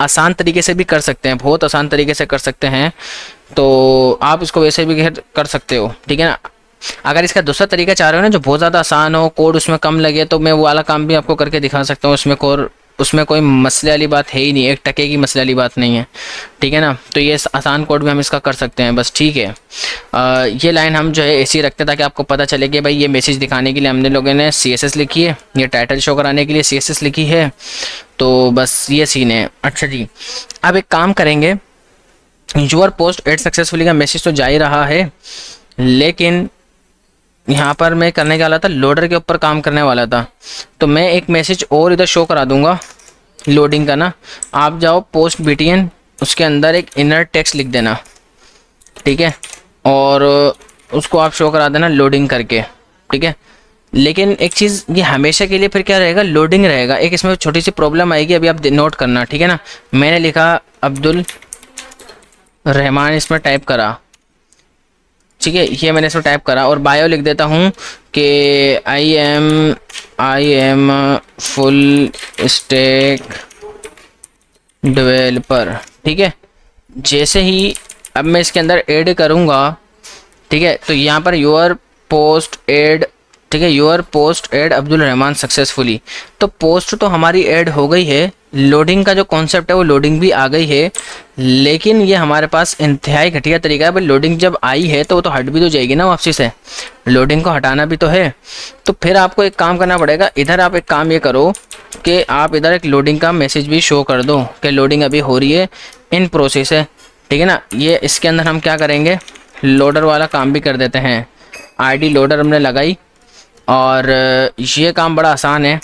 आसान तरीके से भी कर सकते हैं, बहुत आसान तरीके से कर सकते हैं। तो आप इसको वैसे भी कर सकते हो, ठीक है ना। अगर इसका दूसरा तरीका चाह रहे हो ना जो बहुत ज़्यादा आसान हो, कोड उसमें कम लगे, तो मैं वो वाला काम भी आपको करके दिखा सकता हूँ। उसमें कोई मसले वाली बात है ही नहीं, 1% की मसले वाली बात नहीं है, ठीक है ना। तो ये आसान कोड भी हम इसका कर सकते हैं, बस ठीक है। ये लाइन हम जो है ऐसी रखते हैं ताकि आपको पता चले कि भाई ये मैसेज दिखाने के लिए हमने लोगों ने CSS लिखी है, ये टाइटल शो कराने के लिए CSS लिखी है। तो बस ये सीन है। अच्छा जी, अब एक काम करेंगे, यूर पोस्ट एड सक्सेसफुली का मैसेज तो जा ही रहा है, लेकिन यहाँ पर मैं करने वाला था, लोडर के ऊपर काम करने वाला था। तो मैं एक मैसेज और इधर शो करा दूंगा लोडिंग का ना। आप जाओ पोस्ट BTN, उसके अंदर एक इनर टेक्स्ट लिख देना, ठीक है, और उसको आप शो करा देना लोडिंग करके, ठीक है। लेकिन एक चीज़, ये हमेशा के लिए फिर क्या रहेगा, लोडिंग रहेगा। एक इसमें छोटी सी प्रॉब्लम आएगी, अभी आप नोट करना, ठीक है ना। मैंने लिखा अब्दुल रहमान, इसमें टाइप करा, ठीक है, ये मैंने इसको टाइप करा, और बायो लिख देता हूँ कि I am full stack developer, ठीक है। जैसे ही अब मैं इसके अंदर ऐड करूँगा, ठीक है, तो यहाँ पर योर पोस्ट ऐड, ठीक है, your post add Abdul Rahman successfully. तो पोस्ट तो हमारी ऐड हो गई है, लोडिंग का जो कॉन्सेप्ट है वो लोडिंग भी आ गई है, लेकिन ये हमारे पास इंतहाई घटिया तरीका है। भाई लोडिंग जब आई है तो वो तो हट भी तो जाएगी ना वापसी से, लोडिंग को हटाना भी तो है। तो फिर आपको एक काम करना पड़ेगा, इधर आप एक काम ये करो कि आप इधर एक लोडिंग का मैसेज भी शो कर दो कि लोडिंग अभी हो रही है, इन प्रोसेस है, ठीक है ना। ये इसके अंदर हम क्या करेंगे, लोडर वाला काम भी कर देते हैं। आईडी लोडर हमने लगाई, और ये काम बड़ा आसान है।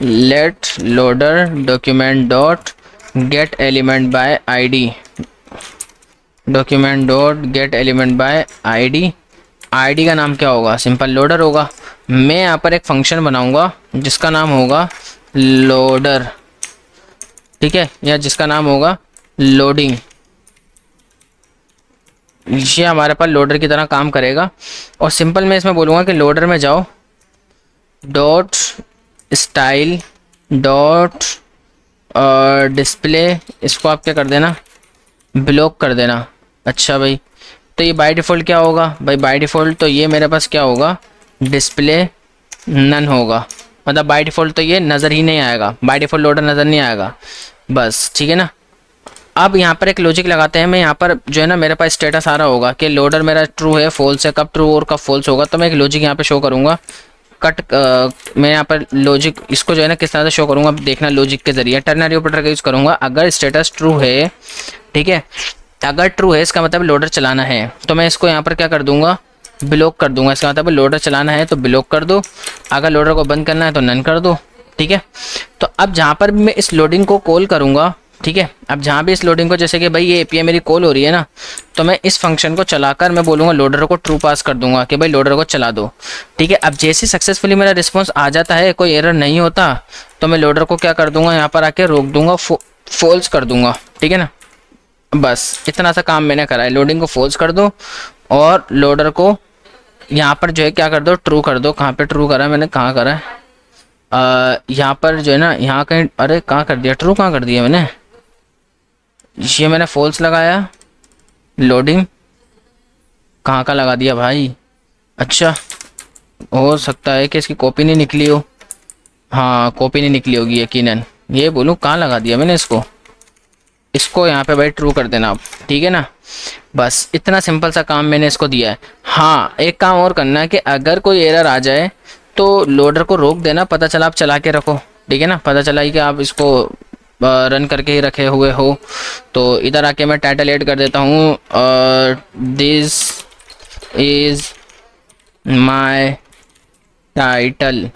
Let loader document dot get element by ID, document dot get element by ID. ID का नाम क्या होगा, सिंपल लोडर होगा। मैं यहाँ पर एक फंक्शन बनाऊंगा जिसका नाम होगा लोडर, ठीक है, या जिसका नाम होगा लोडिंग। ये हमारे पास लोडर की तरह काम करेगा। और सिंपल मैं इसमें बोलूँगा कि लोडर में जाओ, डॉट स्टाइल डॉट डिस्प्ले, इसको आप क्या कर देना, ब्लॉक कर देना। अच्छा भाई, तो ये बाय डिफ़ॉल्ट क्या होगा भाई, बाय डिफ़ॉल्ट तो ये मेरे पास क्या होगा, डिस्प्ले नन होगा, मतलब बाय डिफ़ॉल्ट तो ये नज़र ही नहीं आएगा, बाय डिफ़ॉल्ट लोडर नज़र नहीं आएगा, बस ठीक है ना। अब यहाँ पर एक लॉजिक लगाते हैं। मैं यहाँ पर जो है ना मेरे पास स्टेटस आ रहा होगा कि लोडर मेरा ट्रू है, फॉल्स है, कब ट्रू और कब फॉल्स होगा। तो मैं एक लॉजिक यहाँ पे शो करूँगा, मैं यहाँ पर लॉजिक इसको जो है ना किस तरह से शो करूँगा, देखना लॉजिक के ज़रिए टर्नरी ऑपरेटर का यूज़ करूँगा। अगर स्टेटस ट्रू है, ठीक है, अगर ट्रू है इसका मतलब लोडर चलाना है, तो मैं इसको यहाँ पर क्या कर दूँगा, ब्लॉक कर दूँगा। इसका मतलब लोडर चलाना है तो ब्लॉक कर दो, अगर लोडर को बंद करना है तो नन कर दो, ठीक है। तो अब जहाँ पर मैं इस लोडिंग को कॉल करूँगा, ठीक है, अब जहाँ भी इस लोडिंग को, जैसे कि भाई ये API मेरी कॉल हो रही है ना, तो मैं इस फंक्शन को चलाकर मैं बोलूँगा लोडर को ट्रू पास कर दूंगा कि भाई लोडर को चला दो, ठीक है। अब जैसे सक्सेसफुली मेरा रिस्पॉन्स आ जाता है, कोई एरर नहीं होता, तो मैं लोडर को क्या कर दूंगा, यहाँ पर आके रोक दूंगा, फॉल्स कर दूंगा, ठीक है ना। बस इतना सा काम मैंने करा है, लोडिंग को फॉल्स कर दो और लोडर को यहाँ पर जो है क्या कर दो, ट्रू कर दो। कहाँ पे ट्रू करा है मैंने, कहाँ करा है, यहाँ पर जो है ना, यहाँ कहीं, अरे कहाँ कर दिया, ट्रू कहाँ कर दिया मैंने, ये मैंने फॉल्स लगाया, लोडिंग कहाँ का लगा दिया भाई। अच्छा, हो सकता है कि इसकी कॉपी नहीं निकली हो, हाँ कॉपी नहीं निकली होगी यकीनन। ये बोलूँ कहाँ लगा दिया मैंने इसको यहाँ पे भाई ट्रू कर देना आप, ठीक है ना। बस इतना सिंपल सा काम मैंने इसको दिया है। हाँ, एक काम और करना है कि अगर कोई एरर आ जाए तो लोडर को रोक देना, पता चला आप चला के रखो, ठीक है ना, पता चला ही कि आप इसको रन करके ही रखे हुए हो। तो इधर आके मैं टाइटल ऐड कर देता हूँ, this is my title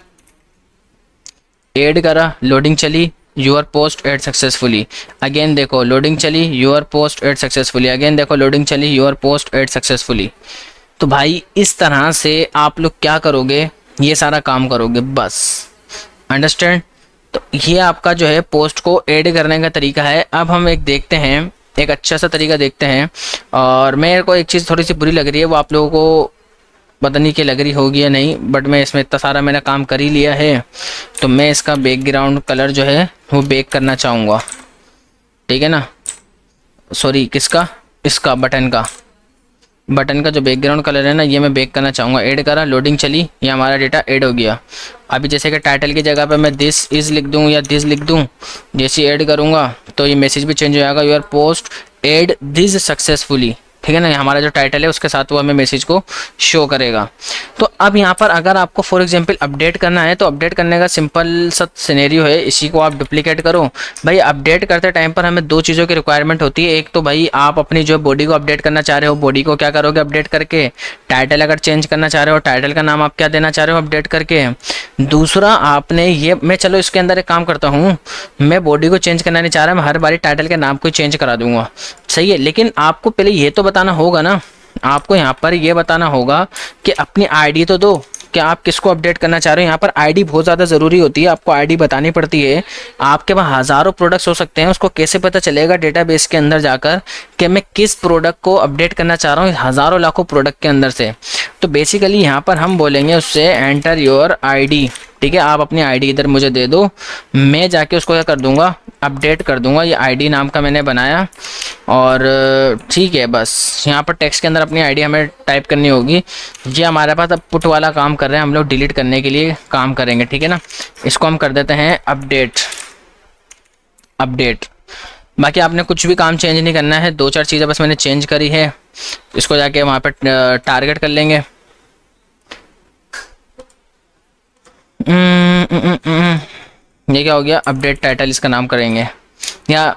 add करा, लोडिंग चली, your post add successfully, again देखो लोडिंग चली, your post add successfully, again देखो लोडिंग चली, यूर पोस्ट ऐड सक्सेसफुली। तो भाई इस तरह से आप लोग क्या करोगे, ये सारा काम करोगे बस, अंडरस्टैंड। तो ये आपका जो है पोस्ट को ऐड करने का तरीका है। अब हम एक देखते हैं, एक अच्छा सा तरीका देखते हैं। और मेरे को एक चीज़ थोड़ी सी बुरी लग रही है, वो आप लोगों को पता नहीं कि लग रही होगी या नहीं, बट मैं इसमें इतना सारा मैंने काम कर ही लिया है, तो मैं इसका बैकग्राउंड कलर जो है वो बेक करना चाहूँगा, ठीक है ना। सॉरी किसका, इसका बटन का जो बैकग्राउंड कलर है ना, ये मैं बेक करना चाहूँगा। ऐड करा, लोडिंग चली, ये हमारा डेटा ऐड हो गया। अभी जैसे कि टाइटल की जगह पे मैं दिस इज़ लिख दूँ या दिस लिख दूँ, जैसे ऐड करूँगा तो ये मैसेज भी चेंज हो जाएगा, your post add this successfully, ठीक है ना। हमारा जो टाइटल है उसके साथ वो हमें मैसेज को शो करेगा। तो अब यहाँ पर अगर आपको फॉर एग्जांपल अपडेट करना है, तो अपडेट करने का सिंपल सा सिनेरियो है, इसी को आप डुप्लीकेट करो। भाई अपडेट करते टाइम पर हमें दो चीज़ों की रिक्वायरमेंट होती है। एक तो भाई आप अपनी जो बॉडी को अपडेट करना चाह रहे हो, बॉडी को क्या करोगे अपडेट करके, टाइटल अगर चेंज करना चाह रहे हो, टाइटल का नाम आप क्या देना चाह रहे हो अपडेट करके। दूसरा आपने ये, मैं चलो इसके अंदर एक काम करता हूँ, मैं बॉडी को चेंज करना नहीं चाह रहा, मैं हर बारी टाइटल के नाम को चेंज करा दूंगा, सही है। लेकिन आपको पहले ये तो बताना होगा ना, आपको यहाँ पर ये बताना होगा कि अपनी आईडी तो दो, कि आप किसको अपडेट करना चाह रहे हो। यहाँ पर आईडी बहुत ज़्यादा ज़रूरी होती है, आपको आईडी बतानी पड़ती है। आपके पास हज़ारों प्रोडक्ट्स हो सकते हैं, उसको कैसे पता चलेगा डेटाबेस के अंदर जाकर कि मैं किस प्रोडक्ट को अपडेट करना चाह रहा हूँ हज़ारों लाखों प्रोडक्ट के अंदर से। तो बेसिकली यहाँ पर हम बोलेंगे उससे एंटर योर आईडी, ठीक है। आप अपनी आईडी इधर मुझे दे दो, मैं जाके उसको क्या कर दूंगा, अपडेट कर दूंगा। ये आईडी नाम का मैंने बनाया, और ठीक है बस यहाँ पर टेक्स्ट के अंदर अपनी आईडी हमें टाइप करनी होगी। ये हमारे पास अब पुट वाला काम कर रहे हैं, हम लोग डिलीट करने के लिए काम करेंगे, ठीक है ना। इसको हम कर देते हैं अपडेट। बाकी आपने कुछ भी काम चेंज नहीं करना है, दो चार चीज़ें बस मैंने चेंज करी है। इसको जाके वहाँ पर टारगेट कर लेंगे। ये क्या हो गया, अपडेट टाइटल इसका नाम करेंगे, या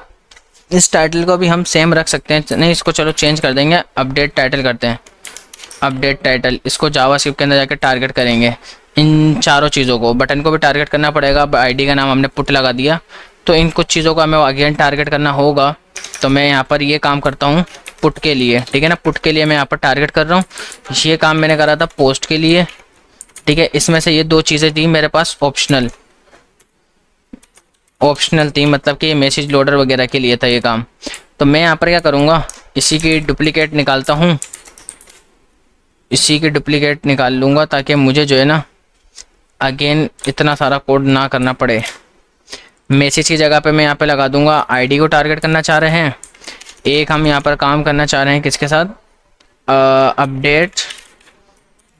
इस टाइटल को भी हम सेम रख सकते हैं, नहीं इसको चलो चेंज कर देंगे, अपडेट टाइटल करते हैं। अपडेट टाइटल, इसको जावास्क्रिप्ट के अंदर जाकर टारगेट करेंगे। इन चारों चीज़ों को, बटन को भी टारगेट करना पड़ेगा, आईडी का नाम हमने पुट लगा दिया, तो इन कुछ चीज़ों को हमें अगेन टारगेट करना होगा। तो मैं यहाँ पर ये काम करता हूँ पुट के लिए, ठीक है ना। पुट के लिए मैं यहाँ पर टारगेट कर रहा हूँ। ये काम मैंने करा था पोस्ट के लिए, ठीक है। इसमें से ये दो चीज़ें थी मेरे पास ऑप्शनल थी, मतलब कि मैसेज लोडर वगैरह के लिए था ये काम। तो मैं यहाँ पर क्या करूँगा, इसी की डुप्लीकेट निकालता हूँ, इसी की डुप्लीकेट निकाल लूँगा, ताकि मुझे जो है ना अगेन इतना सारा कोड ना करना पड़े। मैसेज की जगह पे मैं यहाँ पे लगा दूँगा आईडी को टारगेट करना चाह रहे हैं। एक हम यहाँ पर काम करना चाह रहे हैं किसके साथ, अपडेट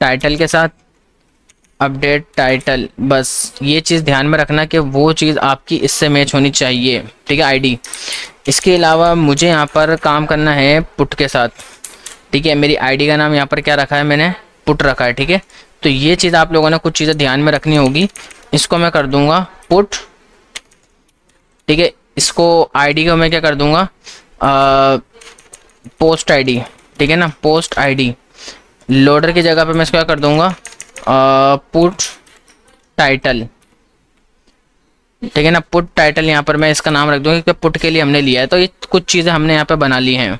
टाइटल के साथ, अपडेट टाइटल। बस ये चीज़ ध्यान में रखना कि वो चीज़ आपकी इससे मैच होनी चाहिए, ठीक है, आईडी। इसके अलावा मुझे यहाँ पर काम करना है पुट के साथ, ठीक है। मेरी आईडी का नाम यहाँ पर क्या रखा है, मैंने पुट रखा है, ठीक है। तो ये चीज़ आप लोगों ने कुछ चीज़ें ध्यान में रखनी होगी। इसको मैं कर दूँगा पुट, ठीक है। इसको आईडी को मैं क्या कर दूँगा, पोस्ट आईडी, ठीक है ना, पोस्ट आईडी। लोडर की जगह पे मैं इसको क्या कर दूँगा, पुट टाइटल, ठीक है ना। पुट टाइटल यहाँ पर मैं इसका नाम रख दूँगा क्योंकि पुट के लिए हमने लिया है। तो ये कुछ चीज़ें हमने यहाँ पे बना ली हैं।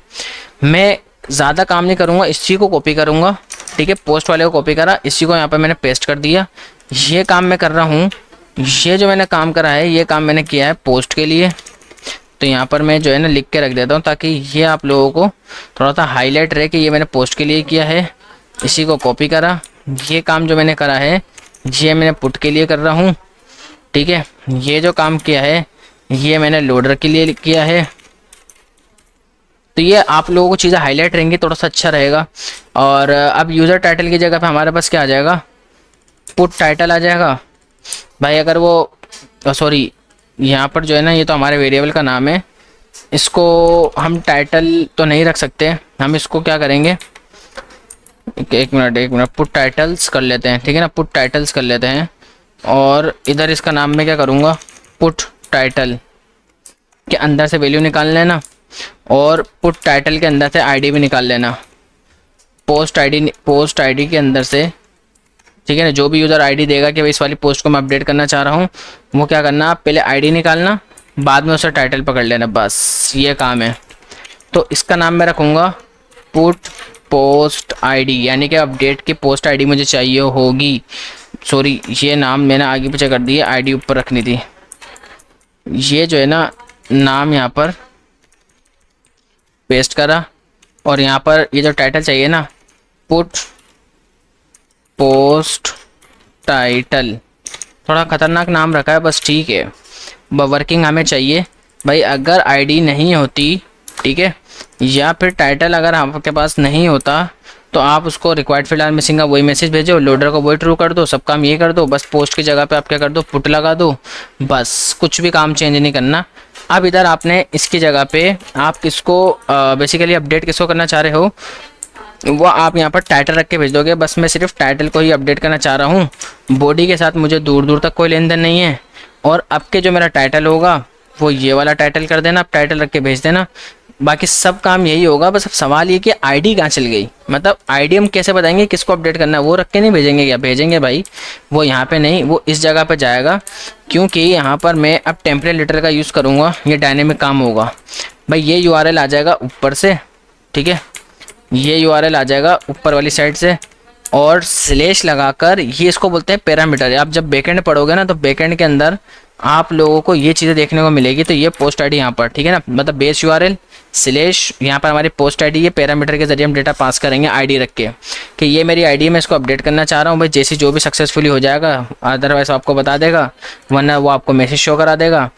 मैं ज़्यादा काम नहीं करूँगा, इसी को कॉपी करूँगा, ठीक है। पोस्ट वाले को कॉपी करा, इसी को यहाँ पे मैंने पेस्ट कर दिया। ये काम मैं कर रहा हूँ, ये जो मैंने काम करा है ये काम मैंने किया है पोस्ट के लिए। तो यहाँ पर मैं जो है ना लिख के रख देता हूँ, ताकि ये आप लोगों को थोड़ा सा हाईलाइट रहे कि ये मैंने पोस्ट के लिए किया है। इसी को कॉपी करा, ये काम जो मैंने करा है ये मैंने पुट के लिए कर रहा हूँ, ठीक है। ये जो काम किया है ये मैंने लोडर के लिए किया है। तो ये आप लोगों को चीज़ें हाईलाइट रहेंगी, थोड़ा सा अच्छा रहेगा। और अब यूज़र टाइटल की जगह पे हमारे पास क्या आ जाएगा, पुट टाइटल आ जाएगा। भाई अगर वो सॉरी यहाँ पर जो है ना, ये तो हमारे वेरिएबल का नाम है, इसको हम टाइटल तो नहीं रख सकते। हम इसको क्या करेंगे, एक मिनट पुट टाइटल्स कर लेते हैं, ठीक है ना। पुट टाइटल्स कर लेते हैं, और इधर इसका नाम मैं क्या करूँगा, पुट टाइटल के अंदर से वैल्यू निकाल लेना, और पुट टाइटल के अंदर से आईडी भी निकाल लेना। पोस्ट आईडी के अंदर से ठीक है ना। जो भी यूज़र आईडी देगा कि भाई इस वाली पोस्ट को मैं अपडेट करना चाह रहा हूँ, वो क्या करना, आप पहले आईडी निकालना, बाद में उसका टाइटल पकड़ लेना, बस ये काम है। तो इसका नाम मैं रखूँगा पुट पोस्ट आईडी, यानी कि अपडेट की पोस्ट आईडी मुझे चाहिए होगी। सॉरी, ये नाम मैंने आगे पीछे कर दिया, आईडी ऊपर रखनी थी। ये जो है ना नाम यहाँ पर पेस्ट करा, और यहाँ पर ये जो टाइटल चाहिए ना, पुट पोस्ट टाइटल, थोड़ा ख़तरनाक नाम रखा है बस, ठीक है। वर्किंग हमें चाहिए भाई। अगर आईडी नहीं होती, ठीक है, या फिर टाइटल अगर आपके पास नहीं होता, तो आप उसको रिक्वायर्ड फील्ड आर मिसिंग का वही मैसेज भेजो, लोडर को वही ट्रू कर दो, सब काम ये कर दो, बस पोस्ट की जगह पे आप क्या कर दो, पुट लगा दो, बस कुछ भी काम चेंज नहीं करना। अब इधर आपने इसकी जगह पे आप किसको बेसिकली अपडेट किसको करना चाह रहे हो, वो आप यहाँ पर टाइटल रख के भेज दोगे। बस मैं सिर्फ टाइटल को ही अपडेट करना चाह रहा हूँ, बॉडी के साथ मुझे दूर दूर तक कोई लेन देन नहीं है। और अब के जो मेरा टाइटल होगा वो ये वाला टाइटल कर देना, आप टाइटल रख के भेज देना, बाकी सब काम यही होगा। बस अब सवाल ये कि आईडी कहाँ चल गई, मतलब आईडी हम कैसे बताएंगे किसको अपडेट करना है, वो रख के नहीं भेजेंगे क्या, भेजेंगे भाई, वो यहाँ पे नहीं, वो इस जगह पे जाएगा, क्योंकि यहाँ पर मैं अब टेम्पलेट लिटर का यूज़ करूँगा, ये डायनेमिक काम होगा भाई। ये यूआरएल आ जाएगा ऊपर से, ठीक है, ये यूआरएल आ जाएगा ऊपर वाली साइड से, और स्लैश लगाकर, ये इसको बोलते हैं पैरामीटर। आप जब बैकएंड पढ़ोगे ना, तो बैकएंड के अंदर आप लोगों को ये चीज़ें देखने को मिलेगी। तो ये पोस्ट आईडी यहाँ पर, ठीक है ना, मतलब बेस यूआरएल स्लैश यहाँ पर हमारी पोस्ट आईडी, ये पैरामीटर के जरिए हम डेटा पास करेंगे आईडी रख के कि ये मेरी आईडी है, मैं इसको अपडेट करना चाह रहा हूँ भाई। जैसे जो भी सक्सेसफुली हो जाएगा, अदरवाइज आपको बता देगा, वरना वो आपको मैसेज शो करा देगा।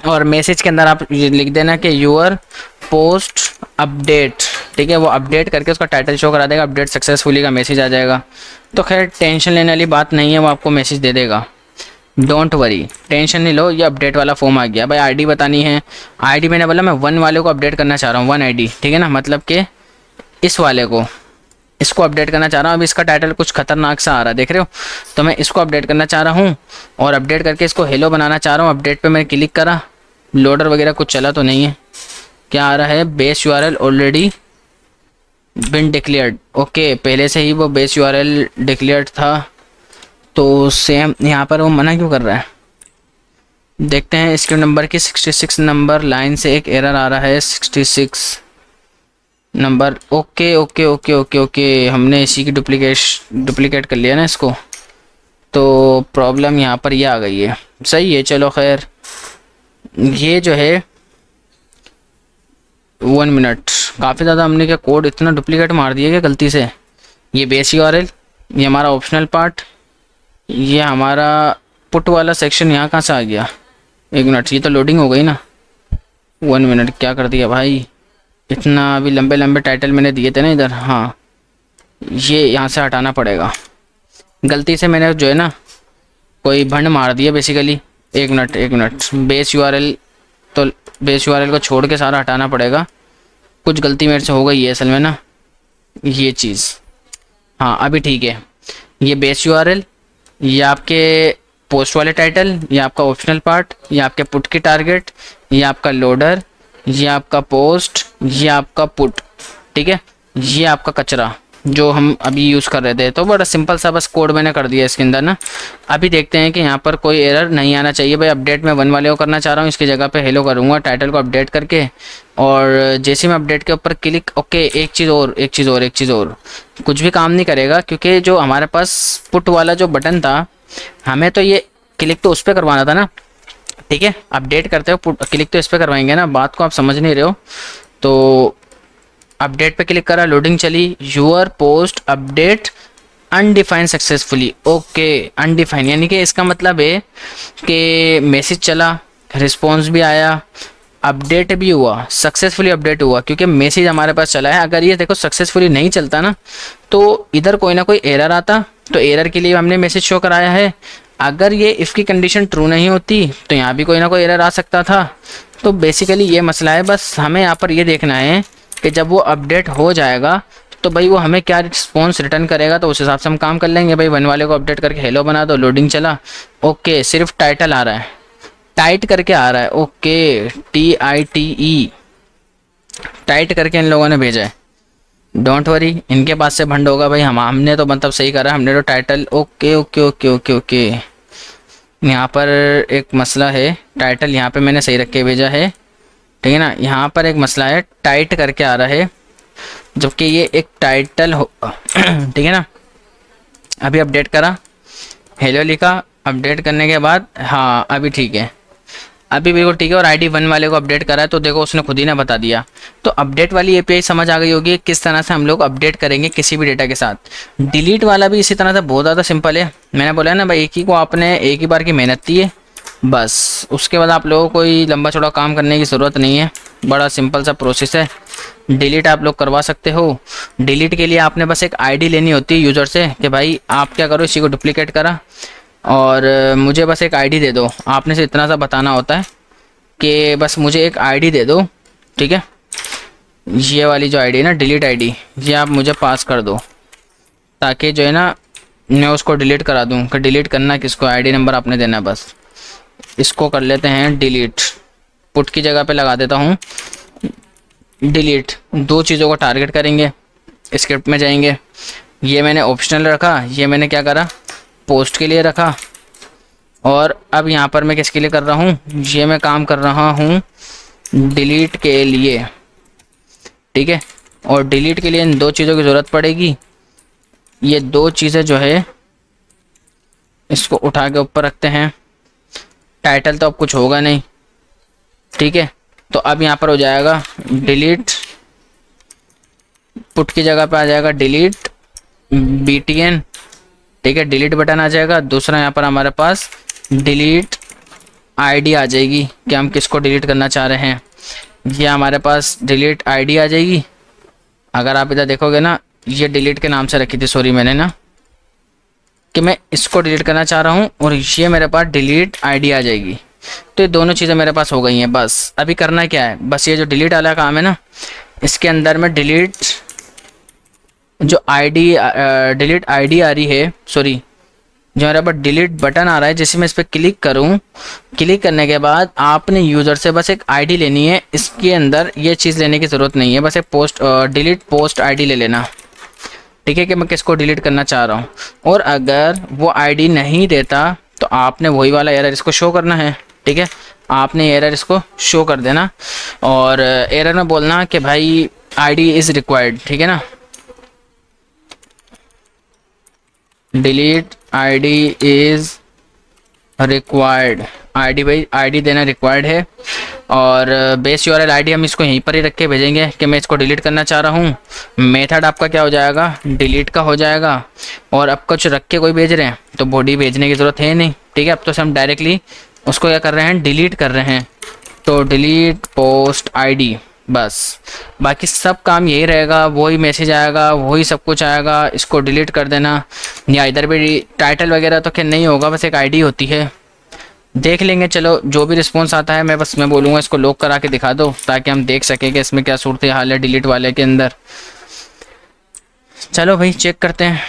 और मैसेज के अंदर आप लिख देना कि यूअर पोस्ट अपडेट, ठीक है, वो अपडेट करके उसका टाइटल शो करा देगा, अपडेट सक्सेसफुली का मैसेज आ जाएगा। तो खैर टेंशन लेने वाली बात नहीं है, वो आपको मैसेज दे देगा, डोंट वरी, टेंशन नहीं लो। ये अपडेट वाला फॉर्म आ गया भाई। आईडी बतानी है, आईडी मैंने बोला मैं 1 वाले को अपडेट करना चाह रहा हूँ, 1 आईडी, ठीक है ना, मतलब कि इस वाले को, इसको अपडेट करना चाह रहा हूँ। अब इसका टाइटल कुछ खतरनाक सा आ रहा है, देख रहे हो, तो मैं इसको अपडेट करना चाह रहा हूँ, और अपडेट करके इसको हेलो बनाना चाह रहा हूँ। अपडेट पे मैं क्लिक करा, लोडर वगैरह कुछ चला तो नहीं है, क्या आ रहा है, base URL already been declared, okay, पहले से ही वो बेस यूआरएल डिक्लेयर्ड था, तो सेम यहाँ पर वो मना क्यों कर रहा है, देखते हैं। स्क्रिप्ट नंबर की 66 नंबर लाइन से एक एरर आ रहा है, 66 number, okay okay okay okay okay, हमने इसी की डुप्लीकेट कर लिया ना इसको, तो प्रॉब्लम यहाँ पर ये आ गई है, सही है, चलो खैर। ये जो है 1 मिनट, काफ़ी ज़्यादा हमने क्या कोड इतना डुप्लीकेट मार दिया क्या गलती से। ये बेस यूआरएल, ये हमारा ऑप्शनल पार्ट, ये हमारा पुट वाला सेक्शन यहाँ कहाँ से आ गया, 1 मिनट, ये तो लोडिंग हो गई ना। 1 मिनट, क्या कर दिया भाई, इतना अभी लंबे लंबे टाइटल मैंने दिए थे ना इधर, हाँ, ये यहाँ से हटाना पड़ेगा, गलती से मैंने जो है ना कोई भंड मार दिया basically. 1 minute 1 minute, base URL, तो बेस यूआरएल को छोड़ के सारा हटाना पड़ेगा, कुछ गलती मेरे से हो गई है असल में ना, ये चीज़, हाँ अभी ठीक है। ये बेस यूआरएल, ये आपके पोस्ट वाले टाइटल, ये आपका ऑप्शनल पार्ट, ये आपके पुट की टारगेट, ये आपका लोडर, ये आपका पोस्ट, ये आपका पुट, ठीक है, ये आपका कचरा जो हम अभी यूज़ कर रहे थे। तो बड़ा सिंपल सा बस कोड मैंने कर दिया इसके अंदर ना। अभी देखते हैं कि यहाँ पर कोई एरर नहीं आना चाहिए भाई। अपडेट मैं 1 वाले को करना चाह रहा हूँ, इसकी जगह पे हेलो करूँगा टाइटल को अपडेट करके, और जैसे मैं अपडेट के ऊपर क्लिक, ओके, एक चीज़ और, कुछ भी काम नहीं करेगा, क्योंकि जो हमारे पास पुट वाला जो बटन था, हमें तो ये क्लिक तो उस पर करवाना था ना, ठीक है, अपडेट करते हो क्लिक तो इस पर करवाएंगे ना, बात को आप समझ नहीं रहे हो। तो अपडेट पे क्लिक करा, लोडिंग चली, your post update undefined successfully, okay, undefined, यानी कि इसका मतलब है कि मैसेज चला, रिस्पॉन्स भी आया, अपडेट भी हुआ, सक्सेसफुली अपडेट हुआ, क्योंकि मैसेज हमारे पास चला है। अगर ये देखो सक्सेसफुली नहीं चलता ना, तो इधर कोई ना कोई एरर आता, तो एरर के लिए हमने मैसेज शो कराया है। अगर ये इफ़ की कंडीशन ट्रू नहीं होती, तो यहाँ भी कोई ना कोई एरर आ सकता था। तो बेसिकली ये मसला है, बस हमें यहाँ पर ये देखना है कि जब वो अपडेट हो जाएगा, तो भाई वो हमें क्या रिस्पॉन्स रिटर्न करेगा, तो उस हिसाब से हम काम कर लेंगे। भाई 1 वाले को अपडेट करके हेलो बना दो, लोडिंग चला, ओके, सिर्फ टाइटल आ रहा है, टाइट करके आ रहा है, ओके, TITE, टाइट करके इन लोगों ने भेजा है, डोंट वरी, इनके पास से भंड होगा भाई। हमने तो मतलब सही करा, हमने तो title okay okay okay okay okay. यहाँ पर एक मसला है, टाइटल यहाँ पे मैंने सही रख के भेजा है, ठीक है ना। यहाँ पर एक मसला है, टाइट करके आ रहा है, जबकि ये एक टाइटल हो ठीक है ना। अभी अपडेट करा, हेलो लिखा, अपडेट करने के बाद हाँ अभी ठीक है, अभी बिल्कुल ठीक है। और आईडी 1 वाले को अपडेट करा है तो देखो उसने खुद ही ना बता दिया। तो अपडेट वाली एपीआई समझ आ गई होगी किस तरह से हम लोग अपडेट करेंगे किसी भी डेटा के साथ। डिलीट वाला भी इसी तरह से बहुत ज़्यादा सिंपल है। मैंने बोला है ना भाई, एक ही को आपने एक ही बार की मेहनत की है बस, उसके बाद आप लोगों को कोई लंबा चौड़ा काम करने की ज़रूरत नहीं है, बड़ा सिंपल सा प्रोसेस है। डिलीट आप लोग करवा सकते हो। डिलीट के लिए आपने बस एक आईडी लेनी होती है यूज़र से कि भाई आप क्या करो, इसी को डुप्लीकेट करा और मुझे बस एक आईडी दे दो। आपने से इतना सा बताना होता है कि बस मुझे एक आईडी दे दो, ठीक है। ये वाली जो आईडी है ना, डिलीट आईडी, ये आप मुझे पास कर दो ताकि जो है ना मैं उसको डिलीट करा दूँ। कि डिलीट करना किसको, आईडी नंबर आपने देना है बस। इसको कर लेते हैं डिलीट, पुट की जगह पे लगा देता हूँ डिलीट। दो चीज़ों को टारगेट करेंगे, स्क्रिप्ट में जाएंगे, ये मैंने ऑप्शनल रखा, ये मैंने क्या करा पोस्ट के लिए रखा। और अब यहाँ पर मैं किसके लिए कर रहा हूँ, ये मैं काम कर रहा हूँ डिलीट के लिए, ठीक है। और डिलीट के लिए इन दो चीज़ों की ज़रूरत पड़ेगी। ये दो चीज़ें जो है इसको उठा के ऊपर रखते हैं। टाइटल तो अब कुछ होगा नहीं, ठीक है। तो अब यहाँ पर हो जाएगा डिलीट, पुट की जगह पे आ जाएगा डिलीट btn, ठीक है। डिलीट बटन आ जाएगा। दूसरा यहाँ पर हमारे पास डिलीट आईडी आ जाएगी कि हम किसको डिलीट करना चाह रहे हैं। ये हमारे पास डिलीट आईडी आ जाएगी। अगर आप इधर देखोगे ना, ये डिलीट के नाम से रखी थी, सॉरी मैंने ना, कि मैं इसको डिलीट करना चाह रहा हूँ और ये मेरे पास डिलीट आईडी आ जाएगी। तो ये दोनों चीज़ें मेरे पास हो गई हैं। बस अभी करना क्या है, बस ये जो डिलीट वाला काम है ना, इसके अंदर में डिलीट जो डिलीट आईडी आ रही है, सॉरी जो मेरे पास डिलीट बटन आ रहा है, जैसे मैं इस पर क्लिक करूं, क्लिक करने के बाद आपने यूज़र से बस एक आईडी लेनी है। इसके अंदर ये चीज़ लेने की ज़रूरत नहीं है, बस एक डिलीट पोस्ट आईडी ले लेना, ठीक है, कि मैं किसको डिलीट करना चाह रहा हूँ। और अगर वो आईडी नहीं देता तो आपने वही वाला एरर इसको शो करना है, ठीक है। आपने एरर इसको शो कर देना और एरर में बोलना कि भाई आईडी इज़ रिक्वायर्ड, ठीक है ना। Delete ID is required, ID भाई आईडी देना रिक्वायर्ड है। और बेस यूआरएल आईडी हम इसको यहीं पर ही रख के भेजेंगे कि मैं इसको डिलीट करना चाह रहा हूँ। मेथड आपका क्या हो जाएगा, डिलीट का हो जाएगा। और अब कुछ रख के कोई भेज रहे हैं तो बॉडी भेजने की ज़रूरत है नहीं, ठीक है। अब तो हम डायरेक्टली उसको क्या कर रहे हैं, डिलीट कर रहे हैं। तो डिलीट पोस्ट आईडी, बस बाकी सब काम यही रहेगा, वही मैसेज आएगा, वही सब कुछ आएगा। इसको डिलीट कर देना, या इधर भी टाइटल वगैरह तो खैर नहीं होगा, बस एक आईडी होती है, देख लेंगे। चलो जो भी रिस्पॉन्स आता है मैं बोलूँगा इसको लॉक करा के दिखा दो ताकि हम देख सकें कि इसमें क्या सूरत हाल है डिलीट वाले के अंदर। चलो भाई चेक करते हैं।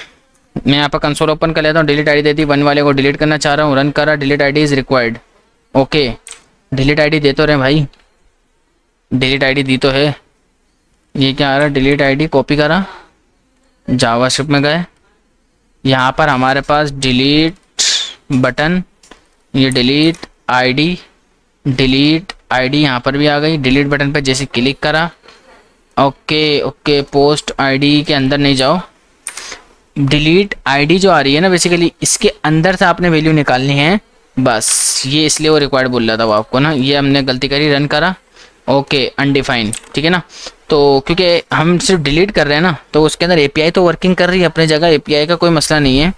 मैं यहाँ पर कंसोल ओपन कर लेता हूँ, डिलीट आईडी दे दी, 1 वाले को डिलीट करना चाह रहा हूँ, रन करा, delete ID is required, okay. Delete ID दे तो रहे भाई, डिलीट आईडी दी तो है। ये क्या आ रहा है, डिलीट आईडी कॉपी करा, जावास्क्रिप्ट में गए, यहाँ पर हमारे पास डिलीट बटन, ये डिलीट आईडी यहाँ पर भी आ गई। डिलीट बटन पे जैसे क्लिक करा, ओके ओके, पोस्ट आईडी के अंदर नहीं जाओ, डिलीट आईडी जो आ रही है ना बेसिकली इसके अंदर से आपने वैल्यू निकालनी है बस। ये इसलिए वो रिक्वायर्ड बोल रहा था वो आपको ना, ये हमने गलती करी, रन करा, ओके अनडिफाइंड, ठीक है ना। तो क्योंकि हम सिर्फ डिलीट कर रहे हैं ना, तो उसके अंदर एपीआई तो वर्किंग कर रही है अपनी जगह, एपीआई का कोई मसला नहीं है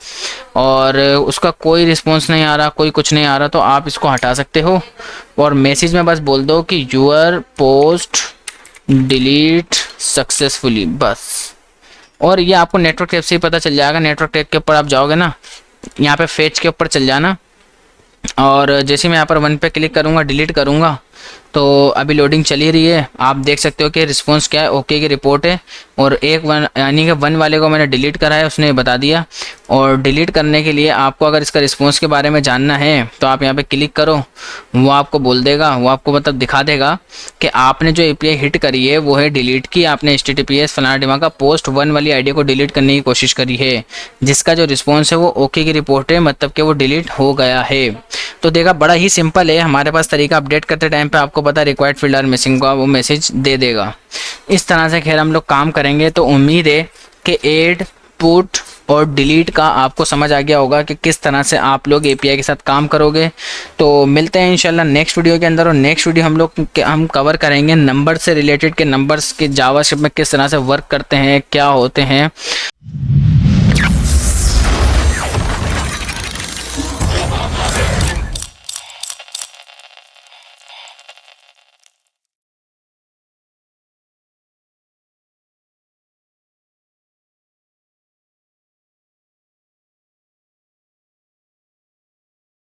और उसका कोई रिस्पॉन्स नहीं आ रहा, कोई कुछ नहीं आ रहा, तो आप इसको हटा सकते हो और मैसेज में बस बोल दो कि यूर पोस्ट डिलीट सक्सेसफुली, बस। और ये आपको नेटवर्क टैब से ही पता चल जाएगा। नेटवर्क टैब के ऊपर आप जाओगे ना, यहाँ पे फेच के ऊपर चल जाना और जैसे मैं यहाँ पर 1 पे क्लिक करूँगा, डिलीट करूँगा, तो अभी लोडिंग चल ही रही है, आप देख सकते हो कि रिस्पॉन्स क्या है, ओके की रिपोर्ट है। और एक वन यानी कि वन वाले को मैंने डिलीट करा है, उसने बता दिया। और डिलीट करने के लिए आपको अगर इसका रिस्पॉन्स के बारे में जानना है तो आप यहाँ पे क्लिक करो, वो आपको बोल देगा, वो आपको मतलब दिखा देगा कि आपने जो एपीआई हिट करी है वो है डिलीट की, आपने HTTPS फलाना डिमा का पोस्ट वन वाली आईडी को डिलीट करने की कोशिश करी है, जिसका जो रिस्पॉन्स है वो ओके की रिपोर्ट है, मतलब कि वो डिलीट हो गया है। तो देखा, बड़ा ही सिंपल है हमारे पास तरीका। अपडेट करते टाइम पे आपको पता रिक्वायर्ड फील्ड आर मिसिंग का वो मैसेज दे देगा। इस तरह से खैर हम लोग काम करेंगे। तो उम्मीद है कि ऐड, पुट और डिलीट का आपको समझ आ गया होगा कि किस तरह से आप लोग एपीआई के साथ काम करोगे। तो मिलते हैं इंशाल्लाह नेक्स्ट वीडियो के अंदर। और नेक्स्ट वीडियो हम कवर करेंगे नंबर से रिलेटेड के नंबर्स के जावास्क्रिप्ट में किस तरह से वर्क करते हैं, क्या होते हैं,